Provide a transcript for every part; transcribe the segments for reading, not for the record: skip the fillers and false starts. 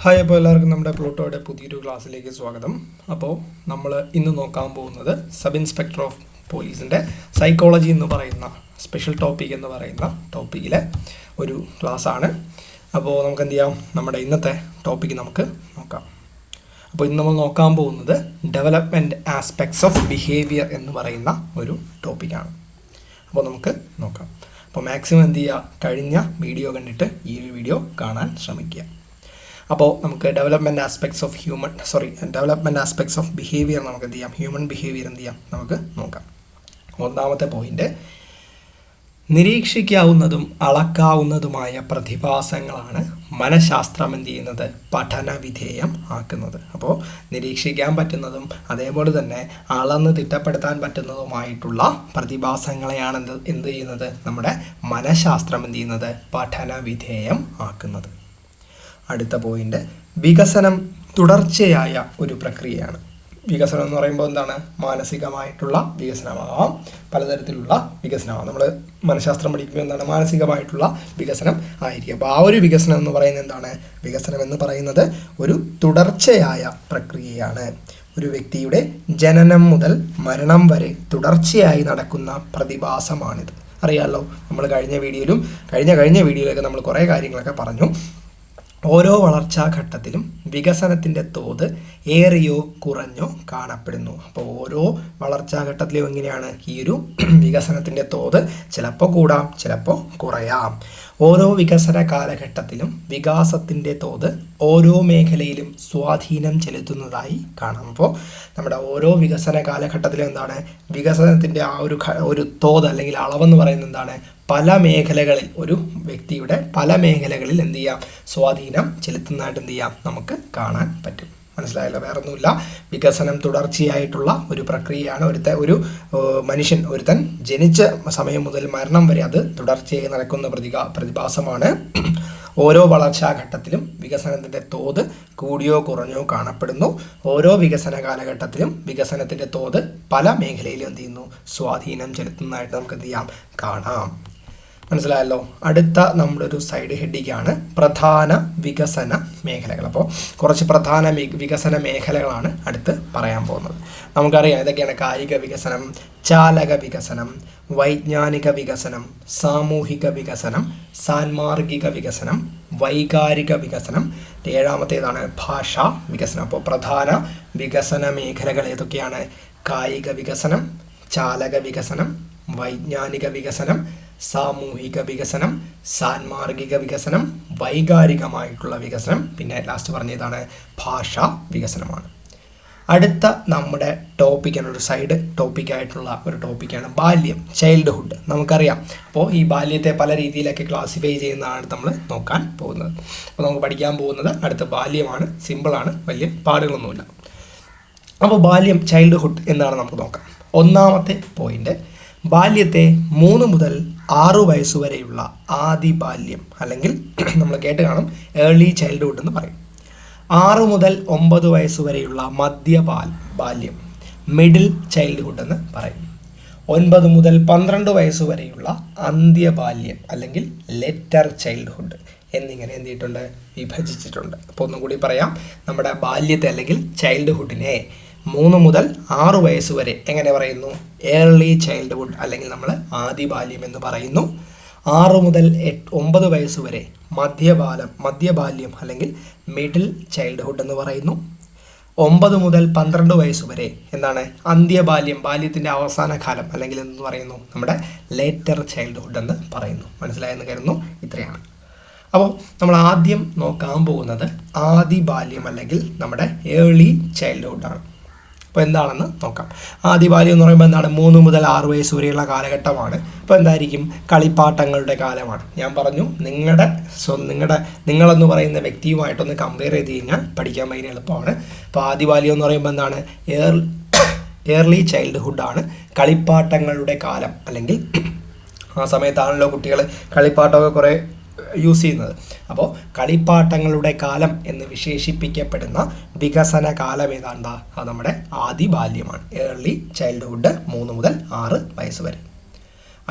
Hi, അപ്പോൾ എല്ലാവർക്കും നമ്മുടെ പ്ലൂട്ടോയുടെ പുതിയൊരു ക്ലാസ്സിലേക്ക് സ്വാഗതം. അപ്പോൾ നമ്മൾ ഇന്ന് നോക്കാൻ പോകുന്നത് സബ് ഇൻസ്പെക്ടർ ഓഫ് പോലീസിൻ്റെ സൈക്കോളജി എന്ന് പറയുന്ന സ്പെഷ്യൽ ടോപ്പിക് എന്ന് പറയുന്ന ടോപ്പിക്കിലെ ഒരു ക്ലാസ്സാണ്. അപ്പോൾ നമുക്ക് എന്ത് ചെയ്യാം, നമ്മുടെ ഇന്നത്തെ ടോപ്പിക്ക് നമുക്ക് നോക്കാം. അപ്പോൾ ഇന്ന് നമ്മൾ നോക്കാൻ പോകുന്നത് ഡെവലപ്മെൻറ്റ് ആസ്പെക്ട്സ് ഓഫ് ബിഹേവിയർ എന്ന് പറയുന്ന ഒരു ടോപ്പിക്കാണ്. അപ്പോൾ നമുക്ക് നോക്കാം. അപ്പോൾ മാക്സിമം എന്ത് ചെയ്യുക, കഴിഞ്ഞ വീഡിയോ കണ്ടിട്ട് ഈ ഒരു വീഡിയോ കാണാൻ ശ്രമിക്കുക. അപ്പോൾ നമുക്ക് ഡെവലപ്മെൻറ്റ് ആസ്പെക്ട്സ് ഓഫ് ബിഹേവിയർ നമുക്ക് എന്ത് ചെയ്യാം, ഹ്യൂമൻ ബിഹേവിയർ എന്ത് ചെയ്യാം നമുക്ക് നോക്കാം. ഒന്നാമത്തെ പോയിന്റ്, നിരീക്ഷിക്കാവുന്നതും അളക്കാവുന്നതുമായ പ്രതിഭാസങ്ങളാണ് മനഃശാസ്ത്രം എന്ത് ചെയ്യുന്നത്, പഠന വിധേയം ആക്കുന്നത്. അപ്പോൾ നിരീക്ഷിക്കാൻ പറ്റുന്നതും അതേപോലെ തന്നെ അളന്ന് തിട്ടപ്പെടുത്താൻ പറ്റുന്നതുമായിട്ടുള്ള പ്രതിഭാസങ്ങളെയാണ് എന്ത് ചെയ്യുന്നത്, നമ്മുടെ മനഃശാസ്ത്രം എന്ത് ചെയ്യുന്നത്, പഠന വിധേയം ആക്കുന്നത്. അടുത്ത പോയിന്റ്, വികസനം തുടർച്ചയായ ഒരു പ്രക്രിയയാണ്. വികസനം എന്ന് പറയുമ്പോൾ എന്താണ്, മാനസികമായിട്ടുള്ള വികസനമാവാം, പലതരത്തിലുള്ള വികസനമാവാം. നമ്മൾ മനഃശാസ്ത്രം പഠിക്കുമ്പോൾ എന്താണ്, മാനസികമായിട്ടുള്ള വികസനം ആയിരിക്കും. അപ്പോൾ ആ ഒരു വികസനം എന്ന് പറയുന്നത് എന്താണ്, വികസനം എന്ന് പറയുന്നത് ഒരു തുടർച്ചയായ പ്രക്രിയയാണ്. ഒരു വ്യക്തിയുടെ ജനനം മുതൽ മരണം വരെ തുടർച്ചയായി നടക്കുന്ന പ്രതിഭാസമാണിത്. അറിയാമല്ലോ, നമ്മൾ കഴിഞ്ഞ വീഡിയോയിലൊക്കെ നമ്മൾ കുറേ കാര്യങ്ങളൊക്കെ പറഞ്ഞു. ഓരോ വളർച്ചാഘട്ടത്തിലും വികസനത്തിൻ്റെ തോത് ഏറിയോ കുറഞ്ഞോ കാണപ്പെടുന്നു. അപ്പോൾ ഓരോ വളർച്ചാഘട്ടത്തിലും എങ്ങനെയാണ് ഈ ഒരു വികസനത്തിൻ്റെ തോത് ചിലപ്പോൾ കൂടാം, ചിലപ്പോൾ കുറയാം. ഓരോ വികസന കാലഘട്ടത്തിലും വികാസത്തിൻ്റെ തോത് ഓരോ മേഖലയിലും സ്വാധീനം ചെലുത്തുന്നതായി കാണാം. അപ്പോൾ നമ്മുടെ ഓരോ വികസന കാലഘട്ടത്തിലും എന്താണ്, വികസനത്തിൻ്റെ ആ ഒരു തോത് അല്ലെങ്കിൽ അളവെന്ന് പറയുന്നത് എന്താണ്, പല മേഖലകളിൽ ഒരു വ്യക്തിയുടെ പല മേഖലകളിൽ എന്ത് ചെയ്യാം, സ്വാധീനം ചെലുത്തുന്നതായിട്ട് എന്ത് ചെയ്യാം നമുക്ക് കാണാൻ പറ്റും. മനസ്സിലായല്ലോ, വേറൊന്നുമില്ല, വികസനം തുടർച്ചയായിട്ടുള്ള ഒരു പ്രക്രിയയാണ്. ഒരു മനുഷ്യൻ ഒരുത്തൻ ജനിച്ച സമയം മുതൽ മരണം വരെ അത് തുടർച്ചയായി നടക്കുന്ന പ്രതിഭാസമാണ്. ഓരോ വളർച്ചാഘട്ടത്തിലും വികസനത്തിൻ്റെ തോത് കൂടിയോ കുറഞ്ഞോ കാണപ്പെടുന്നു. ഓരോ വികസന കാലഘട്ടത്തിലും വികസനത്തിൻ്റെ തോത് പല മേഖലയിലും എന്ത് ചെയ്യുന്നു, സ്വാധീനം ചെലുത്തുന്നതായിട്ട് നമുക്ക് എന്ത് ചെയ്യാം, കാണാം. മനസ്സിലായല്ലോ. അടുത്ത നമ്മുടെ ഒരു സൈഡ് ഹെഡിങ്ങാണ് പ്രധാന വികസന മേഖലകൾ. അപ്പോൾ കുറച്ച് പ്രധാന വികസന മേഖലകളാണ് അടുത്ത് പറയാൻ പോകുന്നത്. നമുക്കറിയാം ഇതൊക്കെയാണ്: കായിക വികസനം, ചാലക വികസനം, വൈജ്ഞാനിക വികസനം, സാമൂഹിക വികസനം, സാൻമാർഗിക വികസനം, വൈകാരിക വികസനം. ഏഴാമത്തേതാണ് ഭാഷാ വികസനം. അപ്പോൾ പ്രധാന വികസന മേഖലകൾ ഏതൊക്കെയാണ്? കായിക വികസനം, ചാലക വികസനം, വൈജ്ഞാനിക വികസനം, സാമൂഹിക വികസനം, സാൻമാർഗിക വികസനം, വൈകാരികമായിട്ടുള്ള വികസനം, പിന്നെ ലാസ്റ്റ് പറഞ്ഞതാണ് ഭാഷാ വികസനമാണ്. അടുത്ത നമ്മുടെ ടോപ്പിക്കാണ്, സൈഡ് ടോപ്പിക്കായിട്ടുള്ള ഒരു ടോപ്പിക്കാണ് ബാല്യം, ചൈൽഡ്ഹുഡ്. നമുക്കറിയാം. അപ്പോൾ ഈ ബാല്യത്തെ പല രീതിയിലൊക്കെ ക്ലാസിഫൈ ചെയ്യുന്നതാണ് നമ്മൾ നോക്കാൻ പോകുന്നത്. അപ്പോൾ നമുക്ക് പഠിക്കാൻ പോകുന്നത് അടുത്ത ബാല്യമാണ്. സിമ്പിളാണ്, വലിയ പാടുകളൊന്നുമില്ല. അപ്പോൾ ബാല്യം, ചൈൽഡ്ഹുഡ് എന്താണ് നമുക്ക് നോക്കാം. ഒന്നാമത്തെ പോയിന്റ്, ബാല്യത്തെ 3 മുതൽ 6 വയസ്സുവരെയുള്ള ആദി ബാല്യം അല്ലെങ്കിൽ നമ്മൾ കേട്ട് കാണും ഏർലി ചൈൽഡ്ഹുഡ് എന്ന് പറയും. 6 മുതൽ 9 വയസ്സുവരെയുള്ള ബാല്യം മിഡിൽ ചൈൽഡ്ഹുഡ് എന്ന് പറയും. 9 മുതൽ 12 വയസ്സുവരെയുള്ള അന്ത്യബാല്യം അല്ലെങ്കിൽ ലേറ്റർ ചൈൽഡ്ഹുഡ് എന്നിങ്ങനെ എന്ത് ചെയ്തിട്ടുണ്ട്, വിഭജിച്ചിട്ടുണ്ട്. അപ്പോൾ ഒന്നും കൂടി പറയാം, നമ്മുടെ ബാല്യത്തെ അല്ലെങ്കിൽ ചൈൽഡ്ഹുഡിനെ 3 മുതൽ 6 വയസ്സ് വരെ എങ്ങനെ പറയുന്നു, ഏർലി ചൈൽഡ്ഹുഡ് അല്ലെങ്കിൽ നമ്മൾ ആദി ബാല്യം എന്ന് പറയുന്നു. 6 മുതൽ 9 വയസ്സ് വരെ മധ്യബാല്യം അല്ലെങ്കിൽ മിഡിൽ ചൈൽഡ്ഹുഡ് എന്ന് പറയുന്നു. 9 മുതൽ 12 വയസ്സ് വരെ എന്താണ്, അന്ത്യബാല്യം, ബാല്യത്തിൻ്റെ അവസാന കാലം അല്ലെങ്കിൽ എന്ന് പറയുന്നു നമ്മുടെ ലേറ്റർ ചൈൽഡ്ഹുഡ് എന്ന് പറയുന്നു. മനസ്സിലായെന്ന് കരുതുന്നു. ഇത്രയാണ്. അപ്പോൾ നമ്മൾ ആദ്യം നോക്കാൻ പോകുന്നത് ആദി ബാല്യം അല്ലെങ്കിൽ നമ്മുടെ ഏർലി ചൈൽഡ്ഹുഡാണ്. അപ്പോൾ എന്താണെന്ന് നോക്കാം. ആദി ബാല്യം എന്ന് പറയുമ്പോൾ എന്താണ്, 3 മുതൽ 6 വയസ്സ് വരെയുള്ള കാലഘട്ടമാണ്. അപ്പോൾ എന്തായിരിക്കും, കളിപ്പാട്ടങ്ങളുടെ കാലമാണ്. ഞാൻ പറഞ്ഞു നിങ്ങളെന്ന് പറയുന്ന വ്യക്തിയുമായിട്ടൊന്ന് കമ്പയർ ചെയ്ത് കഴിഞ്ഞാൽ പഠിക്കാൻ ഭയങ്കര എളുപ്പമാണ്. അപ്പോൾ ആദി ബാല്യം എന്ന് പറയുമ്പോൾ എന്താണ്, ഏർലി ചൈൽഡ്ഹുഡാണ്, കളിപ്പാട്ടങ്ങളുടെ കാലം. അല്ലെങ്കിൽ ആ സമയത്താണല്ലോ കുട്ടികൾ കളിപ്പാട്ടമൊക്കെ കുറേ യൂസ് ചെയ്യുന്നത്. അപ്പോൾ കളിപ്പാട്ടങ്ങളുടെ കാലം എന്ന് വിശേഷിപ്പിക്കപ്പെടുന്ന വികസന കാലം ഏതാണ്ടാ, അത് നമ്മുടെ ആദി ബാല്യമാണ്, ഏർലി ചൈൽഡ്ഹുഡ്, 3 മുതൽ 6 വയസ്സ് വരെ.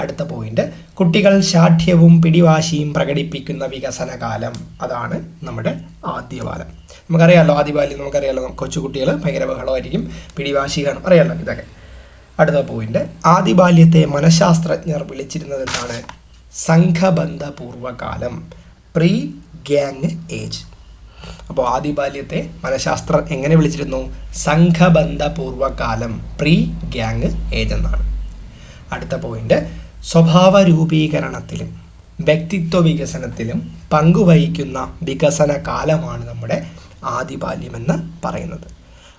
അടുത്ത പോയിന്റ്, കുട്ടികൾ ശാഠ്യവും പിടിവാശിയും പ്രകടിപ്പിക്കുന്ന വികസനകാലം. അതാണ് നമ്മുടെ ആദ്യബാല്യം. നമുക്കറിയാമല്ലോ ആദ്യബാല്യം, നമുക്കറിയാമല്ലോ കൊച്ചുകുട്ടികൾ ഭയങ്കര ബഹളമായിരിക്കും, പിടിവാശി കാണും, അറിയാമല്ലോ ഇതൊക്കെ. അടുത്ത പോയിന്റ്, ആദ്യബാല്യത്തെ മനഃശാസ്ത്രജ്ഞർ വിളിച്ചിരുന്നത് എന്താണ്? സംഘബന്ധപൂർവ്വകാലം, പ്രീ ഗ്യാങ് ഏജ്. അപ്പോൾ ആദ്യബാല്യത്തെ മനഃശാസ്ത്രർ എങ്ങനെ വിളിച്ചിരുന്നു? സംഘബന്ധപൂർവ്വകാലം, പ്രീ ഗ്യാങ് ഏജ് എന്നാണ്. അടുത്ത പോയിന്റ്, സ്വഭാവ രൂപീകരണത്തിലും വ്യക്തിത്വ വികസനത്തിലും പങ്കുവഹിക്കുന്ന വികസന കാലമാണ് നമ്മുടെ ആദിബാല്യമെന്ന് പറയുന്നത്.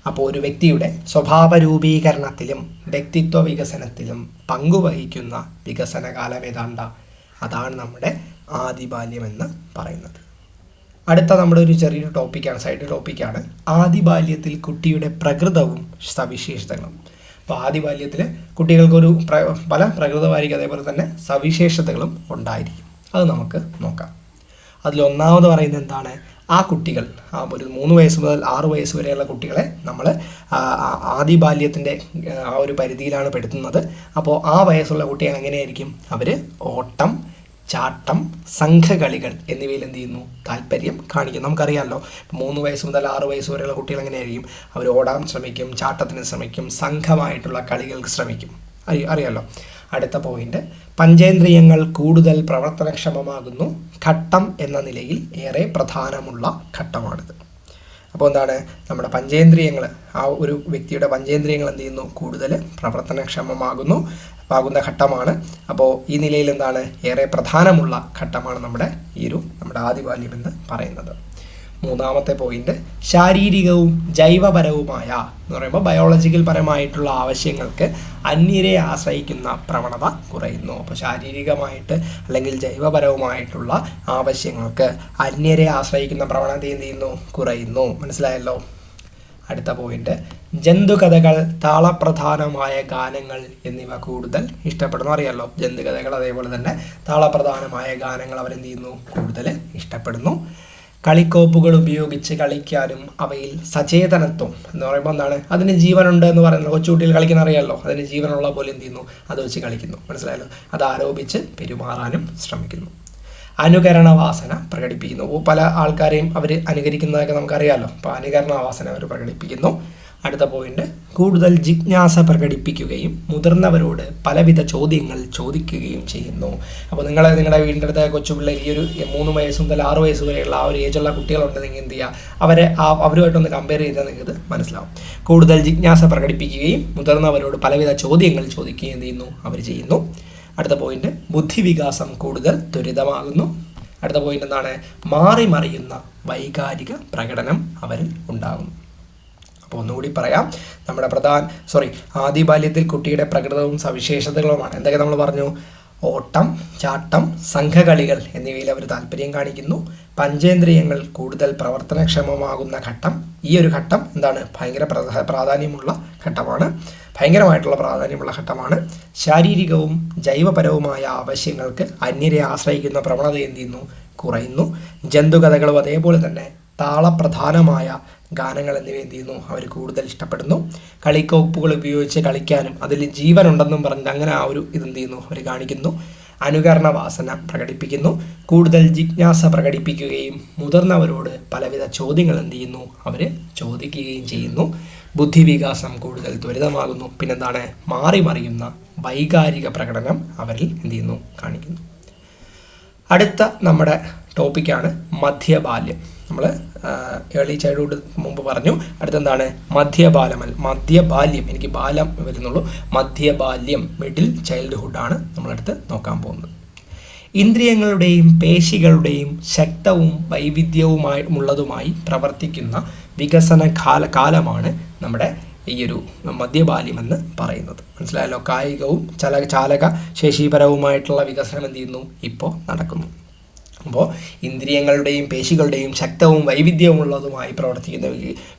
അപ്പോൾ ഒരു വ്യക്തിയുടെ സ്വഭാവ രൂപീകരണത്തിലും വ്യക്തിത്വ വികസനത്തിലും പങ്കുവഹിക്കുന്ന വികസന കാലം ഏതാണ്ട? അതാണ് നമ്മുടെ ആദിബാല്യമെന്ന് പറയുന്നത്. അടുത്ത നമ്മുടെ ഒരു ചെറിയൊരു ടോപ്പിക്കാണ്, സൈഡ് ടോപ്പിക്കാണ് ആദിബാല്യത്തിൽ കുട്ടിയുടെ പ്രകൃതവും സവിശേഷതകളും. അപ്പോൾ ആദിബാല്യത്തിൽ കുട്ടികൾക്കൊരു പല പ്രകൃതമായിരിക്കും, അതേപോലെ തന്നെ സവിശേഷതകളും ഉണ്ടായിരിക്കും. അത് നമുക്ക് നോക്കാം. അതിലൊന്നാമത് പറയുന്നത് എന്താണ്? ആ കുട്ടികൾ, ഒരു 3 വയസ്സ് മുതൽ 6 വയസ്സ് വരെയുള്ള കുട്ടികളെ നമ്മൾ ആദിബാല്യത്തിൻ്റെ ആ ഒരു പരിധിയിലാണ് പെടുത്തുന്നത്. അപ്പോൾ ആ വയസ്സുള്ള കുട്ടികൾ എങ്ങനെയായിരിക്കും? അവർ ഓട്ടം, ചാട്ടം, സംഘകളികൾ എന്നിവയിൽ എന്ത് ചെയ്യുന്നു? താല്പര്യം കാണിക്കും. നമുക്കറിയാമല്ലോ 3 വയസ്സ് മുതൽ 6 വയസ്സ് വരെയുള്ള കുട്ടികൾ എങ്ങനെയായിരിക്കും? അവർ ഓടാൻ ശ്രമിക്കും, ചാട്ടത്തിന് ശ്രമിക്കും, സംഘമായിട്ടുള്ള കളികൾക്ക് ശ്രമിക്കും, അറിയാമല്ലോ. അടുത്ത പോയിന്റ്, പഞ്ചേന്ദ്രിയങ്ങൾ കൂടുതൽ പ്രവർത്തനക്ഷമമാകുന്നു ഘട്ടം എന്ന നിലയിൽ ഏറെ പ്രധാനമുള്ള ഘട്ടമാണിത്. അപ്പോൾ എന്താണ്? നമ്മുടെ പഞ്ചേന്ദ്രിയങ്ങൾ, ആ ഒരു വ്യക്തിയുടെ പഞ്ചേന്ദ്രിയങ്ങൾ എന്ത് ചെയ്യുന്നു? കൂടുതൽ പ്രവർത്തനക്ഷമമാകുന്ന ഘട്ടമാണ്. അപ്പോൾ ഈ നിലയിൽ എന്താണ്? ഏറെ പ്രധാനമുള്ള ഘട്ടമാണ് നമ്മുടെ ആദിബാല്യം എന്ന് പറയുന്നത്. മൂന്നാമത്തെ പോയിന്റ്, ശാരീരികവും ജൈവപരവുമായ എന്ന് പറയുമ്പോൾ ബയോളജിക്കൽ പരമായിട്ടുള്ള ആവശ്യങ്ങൾക്ക് അന്യരെ ആശ്രയിക്കുന്ന പ്രവണത കുറയുന്നു. അപ്പോൾ ശാരീരികമായിട്ട് അല്ലെങ്കിൽ ജൈവപരവുമായിട്ടുള്ള ആവശ്യങ്ങൾക്ക് അന്യരെ ആശ്രയിക്കുന്ന പ്രവണത എന്ത് ചെയ്യുന്നു? കുറയുന്നു. മനസ്സിലായല്ലോ. അടുത്ത പോയിന്റ്, ജന്തുകഥകൾ, താളപ്രധാനമായ ഗാനങ്ങൾ എന്നിവ കൂടുതൽ ഇഷ്ടപ്പെടുന്നു. അറിയാമല്ലോ ജന്തുകഥകൾ, അതേപോലെ തന്നെ താളപ്രധാനമായ ഗാനങ്ങൾ അവരെന്ത് ചെയ്യുന്നു? കൂടുതൽ ഇഷ്ടപ്പെടുന്നു. കളിക്കോപ്പുകൾ ഉപയോഗിച്ച് കളിക്കാനും അവയിൽ സചേതനത്വം എന്ന് പറയുമ്പോൾ എന്താണ്? അതിന് ജീവനുണ്ട് എന്ന് പറയുന്നത്. കൊച്ചുകുട്ടികൾ കളിക്കുന്ന അറിയാമല്ലോ, അതിന് ജീവനുള്ള പോലെ എന്ത് ചെയ്യുന്നു? അത് വെച്ച് കളിക്കുന്നു. മനസ്സിലായല്ലോ. അത് ആരോപിച്ച് പെരുമാറാനും ശ്രമിക്കുന്നു. അനുകരണ വാസന പ്രകടിപ്പിക്കുന്നു. പല ആൾക്കാരെയും അവർ അനുകരിക്കുന്നതൊക്കെ നമുക്കറിയാമല്ലോ. അപ്പോൾ അനുകരണ വാസന അവർ പ്രകടിപ്പിക്കുന്നു. അടുത്ത പോയിന്റ്, കൂടുതൽ ജിജ്ഞാസ പ്രകടിപ്പിക്കുകയും മുതിർന്നവരോട് പലവിധ ചോദ്യങ്ങൾ ചോദിക്കുകയും ചെയ്യുന്നു. അപ്പോൾ നിങ്ങളുടെ വീടിൻ്റെ അടുത്ത കൊച്ചുപിള്ളേർ ഈ ഒരു 3 വയസ്സ് മുതൽ 6 വയസ്സ് വരെയുള്ള ആ ഒരു ഏജുള്ള കുട്ടികളുണ്ടെങ്കിൽ എന്ത് ചെയ്യുക? അവരുമായിട്ടൊന്ന് കമ്പയർ ചെയ്താൽ നിങ്ങൾക്ക് മനസ്സിലാവും. കൂടുതൽ ജിജ്ഞാസ പ്രകടിപ്പിക്കുകയും മുതിർന്നവരോട് പലവിധ ചോദ്യങ്ങൾ ചോദിക്കുകയും എന്ത് ചെയ്യുന്നു? അവർ ചെയ്യുന്നു. അടുത്ത പോയിന്റ്, ബുദ്ധിവികാസം കൂടുതൽ ത്വരിതമാകുന്നു. അടുത്ത പോയിന്റ് എന്താണ്? മാറി മറിയുന്ന വൈകാരിക പ്രകടനം അവരിൽ ഉണ്ടാകുന്നു. അപ്പോൾ ഒന്നുകൂടി പറയാം, നമ്മുടെ ആദിബാല്യത്തിൽ കുട്ടിയുടെ പ്രകൃതവും സവിശേഷതകളുമാണ്. എന്തൊക്കെ നമ്മൾ പറഞ്ഞു? ഓട്ടം, ചാട്ടം, സംഘകളികൾ എന്നിവയിൽ അവർ താല്പര്യം കാണിക്കുന്നു. പഞ്ചേന്ദ്രിയങ്ങൾ കൂടുതൽ പ്രവർത്തനക്ഷമമാകുന്ന ഘട്ടം. ഈ ഒരു ഘട്ടം എന്താണ്? ഭയങ്കരമായിട്ടുള്ള പ്രാധാന്യമുള്ള ഘട്ടമാണ്. ശാരീരികവും ജൈവപരവുമായ ആവശ്യങ്ങൾക്ക് അന്യരെ ആശ്രയിക്കുന്ന പ്രവണത എന്ത് ചെയ്യുന്നു? കുറയുന്നു. ജന്തുകഥകളും അതേപോലെ തന്നെ താളപ്രധാനമായ ഗാനങ്ങൾ എന്നിവ എന്ത് ചെയ്യുന്നു? അവർ കൂടുതൽ ഇഷ്ടപ്പെടുന്നു. കളിക്കോപ്പുകൾ ഉപയോഗിച്ച് കളിക്കാനും അതിൽ ജീവനുണ്ടെന്നും പറഞ്ഞ് അങ്ങനെ ആ ഒരു ഇതെന്ത് ചെയ്യുന്നു? അവർ കാണിക്കുന്നു. അനുകരണ വാസന പ്രകടിപ്പിക്കുന്നു. കൂടുതൽ ജിജ്ഞാസ പ്രകടിപ്പിക്കുകയും മുതിർന്നവരോട് പലവിധ ചോദ്യങ്ങൾ എന്ത് ചെയ്യുന്നു? അവർ ചോദിക്കുകയും ചെയ്യുന്നു. ബുദ്ധിവികാസം കൂടുതൽ ത്വരിതമാകുന്നു. പിന്നെന്താണ്? മാറി മറിയുന്ന വൈകാരിക പ്രകടനം അവരിൽ എന്ത് ചെയ്യുന്നു? കാണിക്കുന്നു. അടുത്ത നമ്മുടെ ടോപ്പിക്കാണ് മധ്യബാല്യം. നമ്മൾ ഏർലി ചൈൽഡ്ഹുഡ് മുമ്പ് പറഞ്ഞു. അടുത്തെന്താണ്? മധ്യബാല്യം. എനിക്ക് ബാലം വരുന്നുള്ളൂ. മധ്യബാല്യം, മിഡിൽ ചൈൽഡ്ഹുഡാണ് നമ്മളടുത്ത് നോക്കാൻ പോകുന്നത്. ഇന്ദ്രിയങ്ങളുടെയും പേശികളുടെയും ശക്തവും വൈവിധ്യവുമുള്ളതുമായി പ്രവർത്തിക്കുന്ന വികസന കാലമാണ് നമ്മുടെ ഈ ഒരു മധ്യബാല്യമെന്ന് പറയുന്നത്. മനസ്സിലായല്ലോ. കായികവും ചാലക ശേഷിപരവുമായിട്ടുള്ള വികസനം എന്ത് ചെയ്യുന്നു? ഇപ്പോൾ നടക്കുന്നു. അപ്പോൾ ഇന്ദ്രിയങ്ങളുടെയും പേശികളുടെയും ശക്തവും വൈവിധ്യമുള്ളതുമായി പ്രവർത്തിക്കുന്ന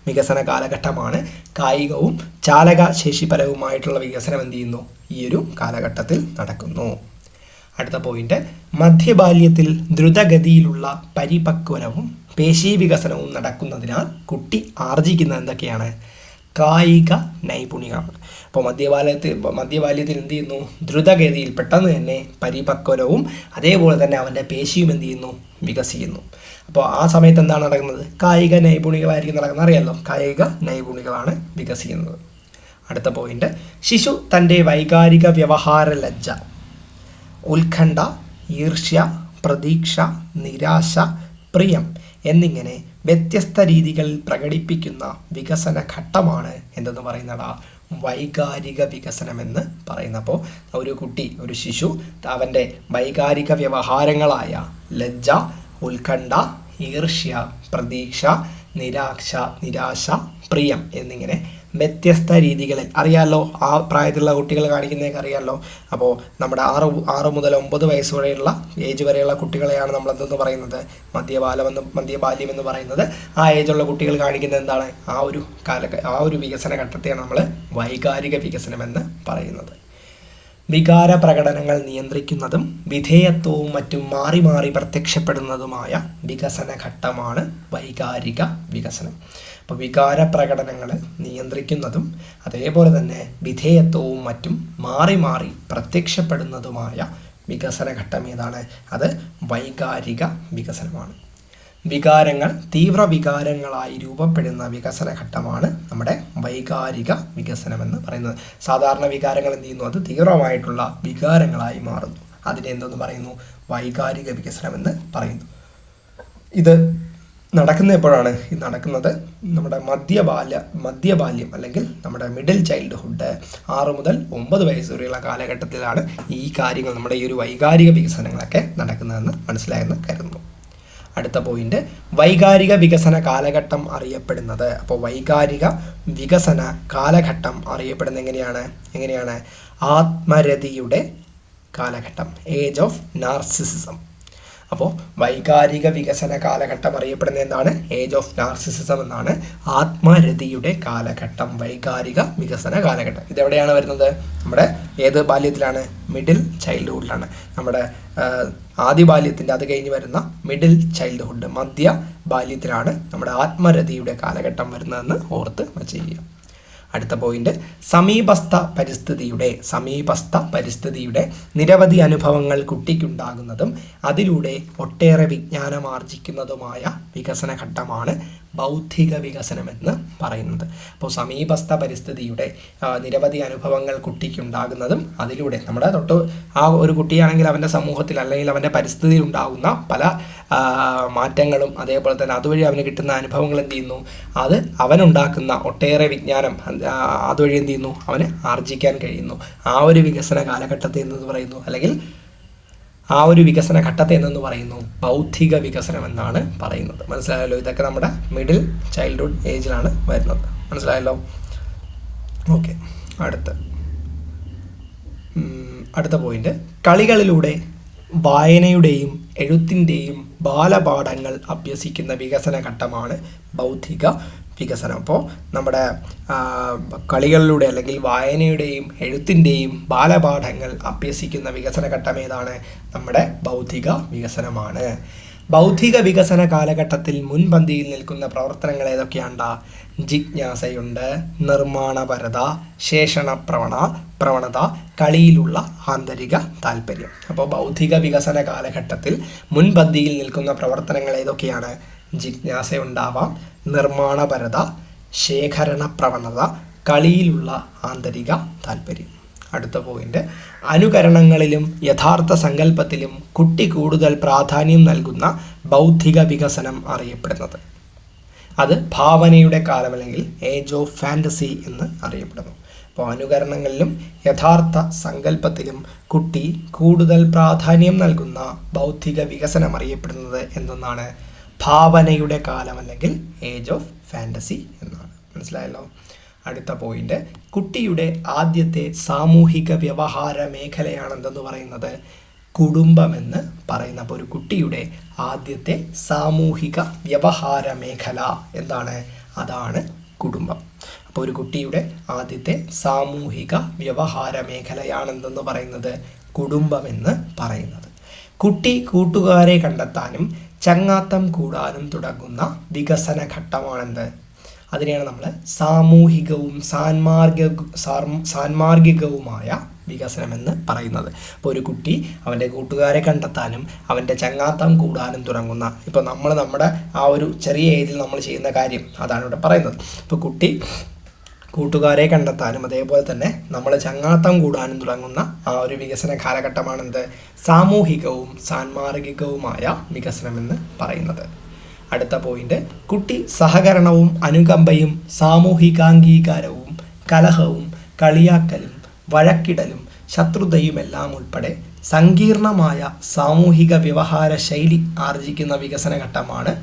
വികസന കാലഘട്ടമാണ്. കായികവും ചാലക ശേഷിപരവുമായിട്ടുള്ള വികസനം എന്ത് ചെയ്യുന്നു? ഈ ഒരു കാലഘട്ടത്തിൽ നടക്കുന്നു. അടുത്ത പോയിന്റ്, മധ്യബാല്യത്തിൽ ദ്രുതഗതിയിലുള്ള പരിപക്വനവും പേശി വികസനവും നടക്കുന്നതിനാൽ കുട്ടി ആർജിക്കുന്ന എന്തൊക്കെയാണ്? കായിക നൈപുണ്യമാണ്. അപ്പോൾ മധ്യബാല്യത്തിൽ എന്ത് ചെയ്യുന്നു? ദ്രുതഗതിയിൽ പെട്ടെന്ന് തന്നെ പരിപക്വനവും അതേപോലെ തന്നെ അവൻ്റെ പേശിയും എന്ത് ചെയ്യുന്നു? വികസിക്കുന്നു. അപ്പോൾ ആ സമയത്ത് എന്താണ് നടക്കുന്നത്? കായിക നൈപുണികളായിരിക്കും നടക്കുന്നത്. അറിയാമല്ലോ, കായിക നൈപുണികളാണ് വികസിക്കുന്നത്. അടുത്ത പോയിന്റ്, ശിശു തൻ്റെ വൈകാരിക വ്യവഹാര ലജ്ജ, ഉത്കണ്ഠ, ഈർഷ്യ, പ്രതീക്ഷ, നിരാശ, പ്രിയം എന്നിങ്ങനെ വ്യത്യസ്ത രീതികളിൽ പ്രകടിപ്പിക്കുന്ന വികസന ഘട്ടമാണ് എന്തെന്ന് പറയുന്നതാ? വൈകാരിക വികസനം എന്ന് പറയുന്നത്. അപ്പോൾ ഒരു കുട്ടി, ഒരു ശിശു അവൻ്റെ വൈകാരിക വ്യവഹാരങ്ങളായ ലജ്ജ, ഉത്കണ്ഠ, ഈർഷ്യ, പ്രതീക്ഷ, നിരാശ, പ്രിയം എന്നിങ്ങനെ വ്യത്യസ്ത രീതികളിൽ, അറിയാമല്ലോ ആ പ്രായത്തിലുള്ള കുട്ടികൾ കാണിക്കുന്നതൊക്കെ അറിയാമല്ലോ. അപ്പോൾ നമ്മുടെ 6 മുതൽ 9 വയസ്സ് വരെയുള്ള ഏജ് വരെയുള്ള കുട്ടികളെയാണ് നമ്മൾ എന്തെന്ന് പറയുന്നത്? മധ്യബാല്യം എന്ന് പറയുന്നത്. ആ ഏജുള്ള കുട്ടികൾ കാണിക്കുന്നത് എന്താണ്? ആ ഒരു വികസന ഘട്ടത്തെയാണ് നമ്മൾ വൈകാരിക വികസനം എന്ന് പറയുന്നത്. വികാര പ്രകടനങ്ങൾ നിയന്ത്രിക്കുന്നതും വിധേയത്വവും മറ്റും മാറി മാറി പ്രത്യക്ഷപ്പെടുന്നതുമായ വികസന ഘട്ടമാണ് വൈകാരിക വികസനം. അപ്പോൾ വികാര പ്രകടനങ്ങൾ നിയന്ത്രിക്കുന്നതും അതേപോലെ തന്നെ വിധേയത്വവും മറ്റും മാറി മാറി പ്രത്യക്ഷപ്പെടുന്നതുമായ വികസന ഘട്ടം ഏതാണ്? അത് വൈകാരിക വികസനമാണ്. വികാരങ്ങൾ തീവ്ര വികാരങ്ങളായി രൂപപ്പെടുന്ന വികസന ഘട്ടമാണ് നമ്മുടെ വൈകാരിക വികസനം എന്ന് പറയുന്നത്. സാധാരണ വികാരങ്ങൾ എന്ത് ചെയ്യുന്നു? അത് തീവ്രമായിട്ടുള്ള വികാരങ്ങളായി മാറുന്നു. അതിനെ എന്തെന്ന് പറയുന്നു? വൈകാരിക വികസനം എന്ന് പറയുന്നു. ഇത് നടക്കുന്നത് എപ്പോഴാണ്? ഇത് നടക്കുന്നത് നമ്മുടെ മധ്യബാല്യം അല്ലെങ്കിൽ നമ്മുടെ മിഡിൽ ചൈൽഡ്ഹുഡ് 6 മുതൽ 9 വയസ്സ് വരെയുള്ള കാലഘട്ടത്തിലാണ് ഈ കാര്യങ്ങൾ, നമ്മുടെ ഈ ഒരു വൈകാരിക വികസനങ്ങളൊക്കെ നടക്കുന്നതെന്ന് മനസ്സിലായെന്ന് കരുതുന്നു. അടുത്ത പോയിന്റ്, വൈകാരിക വികസന കാലഘട്ടം അറിയപ്പെടുന്നത്. അപ്പോൾ വൈകാരിക വികസന കാലഘട്ടം അറിയപ്പെടുന്നത് എങ്ങനെയാണ്? ആത്മരതിയുടെ കാലഘട്ടം, ഏജ് ഓഫ് നാർസിസിസം. അപ്പോൾ വൈകാരിക വികസന കാലഘട്ടം അറിയപ്പെടുന്നത് എന്താണ്? ഏജ് ഓഫ് നാർസിസിസം എന്നാണ്. ആത്മരതിയുടെ കാലഘട്ടം, വൈകാരിക വികസന കാലഘട്ടം. ഇതെവിടെയാണ് വരുന്നത്? നമ്മുടെ ഏത് ബാല്യത്തിലാണ്? മിഡിൽ ചൈൽഡ്ഹുഡിലാണ്. നമ്മുടെ ആദ്യ ബാല്യത്തിൻ്റെ അത് കഴിഞ്ഞ് വരുന്ന മിഡിൽ ചൈൽഡ്ഹുഡ്, മധ്യ ബാല്യത്തിലാണ് നമ്മുടെ ആത്മരതിയുടെ കാലഘട്ടം വരുന്നതെന്ന് ഓർത്ത് വച്ചിരിക്കുക. അടുത്ത പോയിന്റ്, സമീപസ്ഥ പരിസ്ഥിതിയുടെ നിരവധി അനുഭവങ്ങൾ കുട്ടിക്കുണ്ടാകുന്നതും അതിലൂടെ ഒട്ടേറെ വിജ്ഞാനമാർജിക്കുന്നതുമായ വികസന ഘട്ടമാണ് ബൗദ്ധിക വികസനം എന്ന് പറയുന്നത്. അപ്പോൾ സമീപസ്ഥ പരിസ്ഥിതിയുടെ നിരവധി അനുഭവങ്ങൾ കുട്ടിക്കുണ്ടാകുന്നതും അതിലൂടെ നമ്മുടെ ആ ഒരു കുട്ടിയാണെങ്കിൽ അവൻ്റെ സമൂഹത്തിൽ അല്ലെങ്കിൽ അവൻ്റെ പരിസ്ഥിതിയിൽ ഉണ്ടാകുന്ന പല മാറ്റങ്ങളും അതേപോലെ തന്നെ അതുവഴി അവന് കിട്ടുന്ന അനുഭവങ്ങൾ എന്ത് ചെയ്യുന്നു? അത് അവനുണ്ടാക്കുന്ന ഒട്ടേറെ വിജ്ഞാനം അതുവഴി എന്ത് ചെയ്യുന്നു? അവന് ആർജിക്കാൻ കഴിയുന്നു. ആ ഒരു വികസന കാലഘട്ടത്തെ എന്ന് പറയുന്നു, അല്ലെങ്കിൽ ആ ഒരു വികസന ഘട്ടത്തെ എന്നു പറയുന്നു ബൗദ്ധിക വികസനം എന്നാണ് പറയുന്നത്. മനസ്സിലായല്ലോ? ഇതൊക്കെ നമ്മുടെ മിഡിൽ ചൈൽഡ്ഹുഡ് ഏജിലാണ് വരുന്നത്. മനസ്സിലായല്ലോ? ഓക്കെ. അടുത്ത പോയിന്റ്, കളികളിലൂടെ വായനയുടെയും എഴുത്തിൻ്റെയും ബാലപാഠങ്ങൾ അഭ്യസിക്കുന്ന വികസന ഘട്ടമാണ് ബൗദ്ധിക വികസനം. അപ്പോൾ നമ്മുടെ കളികളിലൂടെ അല്ലെങ്കിൽ വായനയുടെയും എഴുത്തിൻ്റെയും ബാലപാഠങ്ങൾ അഭ്യസിക്കുന്ന വികസന ഘട്ടം ഏതാണ്? നമ്മുടെ ബൗദ്ധിക വികസനമാണ്. ബൗദ്ധിക വികസന കാലഘട്ടത്തിൽ മുൻപന്തിയിൽ നിൽക്കുന്ന പ്രവർത്തനങ്ങൾ ഏതൊക്കെയാണ്? ജിജ്ഞാസയുണ്ട്, നിർമ്മാണപരത, ശേഷണ പ്രവണത, കളിയിലുള്ള ആന്തരിക താല്പര്യം. അപ്പോൾ ബൗദ്ധിക വികസന കാലഘട്ടത്തിൽ മുൻപന്തിയിൽ നിൽക്കുന്ന പ്രവർത്തനങ്ങൾ ഏതൊക്കെയാണ്? ജിജ്ഞാസയുണ്ടാവാം, നിർമ്മാണപരത, ശേഖരണ പ്രവണത, കളിയിലുള്ള ആന്തരിക താല്പര്യം. അടുത്ത പോയിന്റ്, അനുകരണങ്ങളിലും യഥാർത്ഥ സങ്കല്പത്തിലും കുട്ടി കൂടുതൽ പ്രാധാന്യം നൽകുന്ന ബൗദ്ധിക വികസനം അറിയപ്പെടുന്നത്. അത് ഭാവനയുടെ കാലം അല്ലെങ്കിൽ ഏജ് ഓഫ് ഫാൻറ്റസി എന്ന് അറിയപ്പെടുന്നു. അപ്പോൾ അനുകരണങ്ങളിലും യഥാർത്ഥ സങ്കല്പത്തിലും കുട്ടി കൂടുതൽ പ്രാധാന്യം നൽകുന്ന ബൗദ്ധിക വികസനം അറിയപ്പെടുന്നത് എന്തെന്നാണ്? ഭാവനയുടെ കാലം അല്ലെങ്കിൽ ഏജ് ഓഫ് ഫാൻറ്റസി എന്നാണ്. മനസ്സിലായല്ലോ? അടുത്ത പോയിന്റ്, കുട്ടിയുടെ ആദ്യത്തെ സാമൂഹിക വ്യവഹാര മേഖലയാണെന്തെന്ന് പറയുന്നത് കുടുംബമെന്ന് പറയുന്ന. അപ്പോൾ ഒരു കുട്ടിയുടെ ആദ്യത്തെ സാമൂഹിക വ്യവഹാര മേഖല എന്താണ്? അതാണ് കുടുംബം. അപ്പോൾ ഒരു കുട്ടിയുടെ ആദ്യത്തെ സാമൂഹിക വ്യവഹാര മേഖലയാണെന്തെന്ന് പറയുന്നത് കുടുംബമെന്ന് പറയുന്നത്. കുട്ടി കൂട്ടുകാരെ കണ്ടെത്താനും ചങ്ങാത്തം കൂടാനും തുടങ്ങുന്ന വികസന ഘട്ടമാണെന്ത്? അതിനെയാണ് നമ്മൾ സാമൂഹികവും സാൻമാർഗികവുമായ വികസനമെന്ന് പറയുന്നത്. അപ്പോൾ ഒരു കുട്ടി അവൻ്റെ കൂട്ടുകാരെ കണ്ടെത്താനും അവൻ്റെ ചങ്ങാത്തം കൂടാനും തുടങ്ങുന്ന, ഇപ്പോൾ നമ്മൾ നമ്മുടെ ആ ഒരു ചെറിയ ഏജിൽ നമ്മൾ ചെയ്യുന്ന കാര്യം അതാണ് ഇവിടെ പറയുന്നത്. ഇപ്പോൾ കുട്ടി കൂട്ടുകാരെ കണ്ടെത്താനും അതേപോലെ തന്നെ നമ്മൾ ചങ്ങാത്തം കൂടാനും തുടങ്ങുന്ന ആ ഒരു വികസന കാലഘട്ടമാണെന്ത്? സാമൂഹികവും സാൻമാർഗികവുമായ വികസനമെന്ന് പറയുന്നത്. അടുത്ത പോയിന്റ്, കുട്ടി സഹകരണവും അനുകമ്പയും സാമൂഹികാംഗീകാരവും കലഹവും കളിയാക്കലും വഴക്കിടലും ശത്രുതയുമെല്ലാം ഉൾപ്പെടെ സങ്കീർണമായ സാമൂഹിക വ്യവഹാര ശൈലി ആർജിക്കുന്ന വികസന ഘട്ടമാണ്